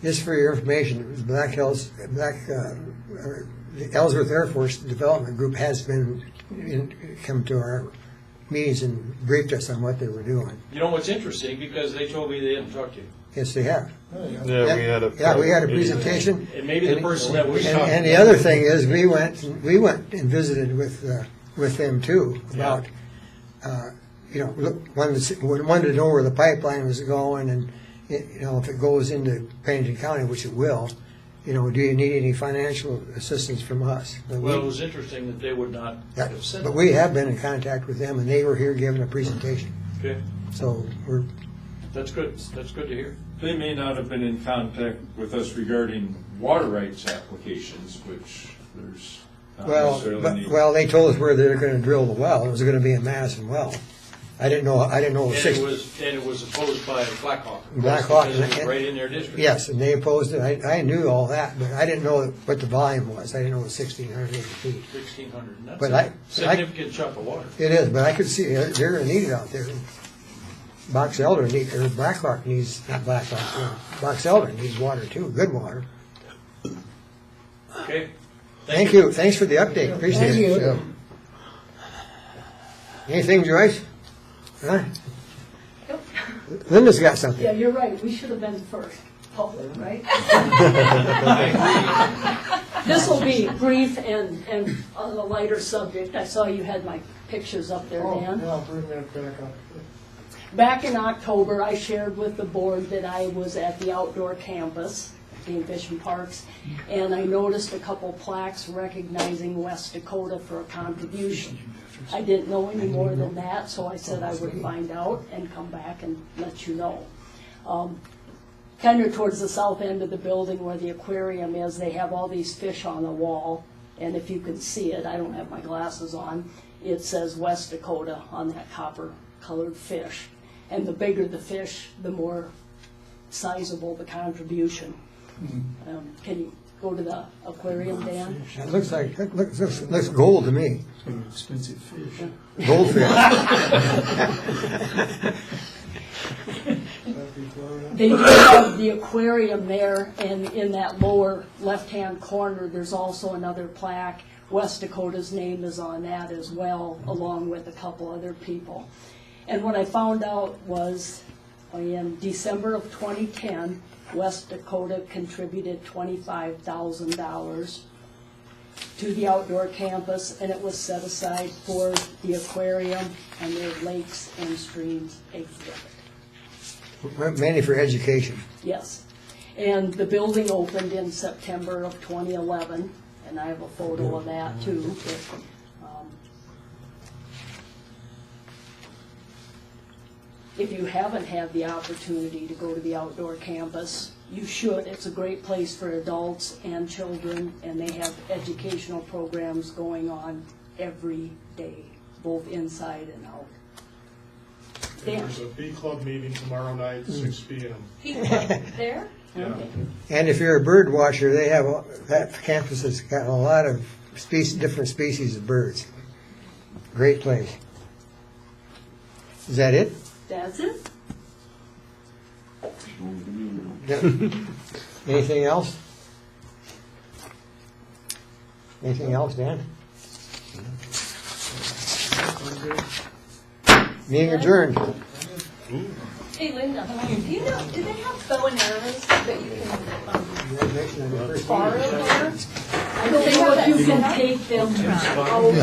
B: Just for your information, the Ellsworth Air Force Development Group has come to our meetings and briefed us on what they were doing.
I: You know what's interesting, because they told me they didn't talk to you.
B: Yes, they have.
D: Yeah, we had a
B: presentation.
I: And maybe the person that was talking.
B: And the other thing is, we went and visited with them too about, wanted to know where the pipeline was going, and if it goes into Pennington County, which it will, do you need any financial assistance from us?
I: Well, it was interesting that they would not
B: Yeah,
I: have said
B: but
I: that.
B: we have been in contact with them, and they were here giving a presentation.
I: Okay,
B: So
I: that's good to hear.
E: They may not have been in contact with us regarding water rights applications, which there's not necessarily need.
B: Well, they told us where they're gonna drill the well. It was gonna be a Madison well. I didn't know
I: And it
B: 6.
I: was opposed by Blackhawk.
B: Blackhawk.
I: Because it was right in their district.
B: Yes, and they opposed it. I knew all that, but I didn't know what the volume was. I didn't know it was 1,600 acre feet.
I: 1,600, and that's
B: But
I: a significant chunk of water.
B: It is, but I could see, they're gonna need it out there. Box Elder needs, or Blackhawk needs, not Blackhawk, Box Elder needs water too, good water.
I: Okay.
B: Thank you, thanks for the update, appreciate
O: Thank
B: it.
O: you.
B: Anything, Joyce? Huh? Linda's got something.
C: Yeah, you're right, we should have been first, public, right? This will be brief and on a lighter subject. I saw you had my pictures up there, Dan.
J: Yeah, bring that back up.
C: Back in October, I shared with the board that I was at the outdoor campus, the Fish and Parks, and I noticed a couple plaques recognizing West Dakota for a contribution. I didn't know any more than that, so I said I would find out and come back and let you know. Kind of towards the south end of the building where the aquarium is, they have all these fish on the wall, and if you can see it, I don't have my glasses on, it says West Dakota on that copper-colored fish. And the bigger the fish, the more sizable the contribution. Can you go to the aquarium, Dan?
B: It looks gold to me.
J: Expensive fish.
B: Goldfish.
C: They do have the aquarium there, and in that lower left-hand corner, there's also another plaque. West Dakota's name is on that as well, along with a couple other people. And what I found out was, in December of 2010, West Dakota contributed $25,000 to the outdoor campus, and it was set aside for the aquarium and their lakes and streams exhibit.
B: Mainly for education.
C: Yes. And the building opened in September of 2011, and I have a photo of that too. But, if you haven't had the opportunity to go to the outdoor campus, you should. It's a great place for adults and children, and they have educational programs going on every day, both inside and out.
A: And there's a bee club meeting tomorrow night, 6 p.m.
P: There?
A: Yeah.
B: And if you're a bird watcher, they have, that campus has got a lot of different species of birds. Great place. Is that it?
C: That's it.
B: Anything else? Anything else, Dan? Meeting adjourned.
P: Hey, Linda, do you know, do they have bow and arrows that you can borrow there?
C: I don't know if you can take them out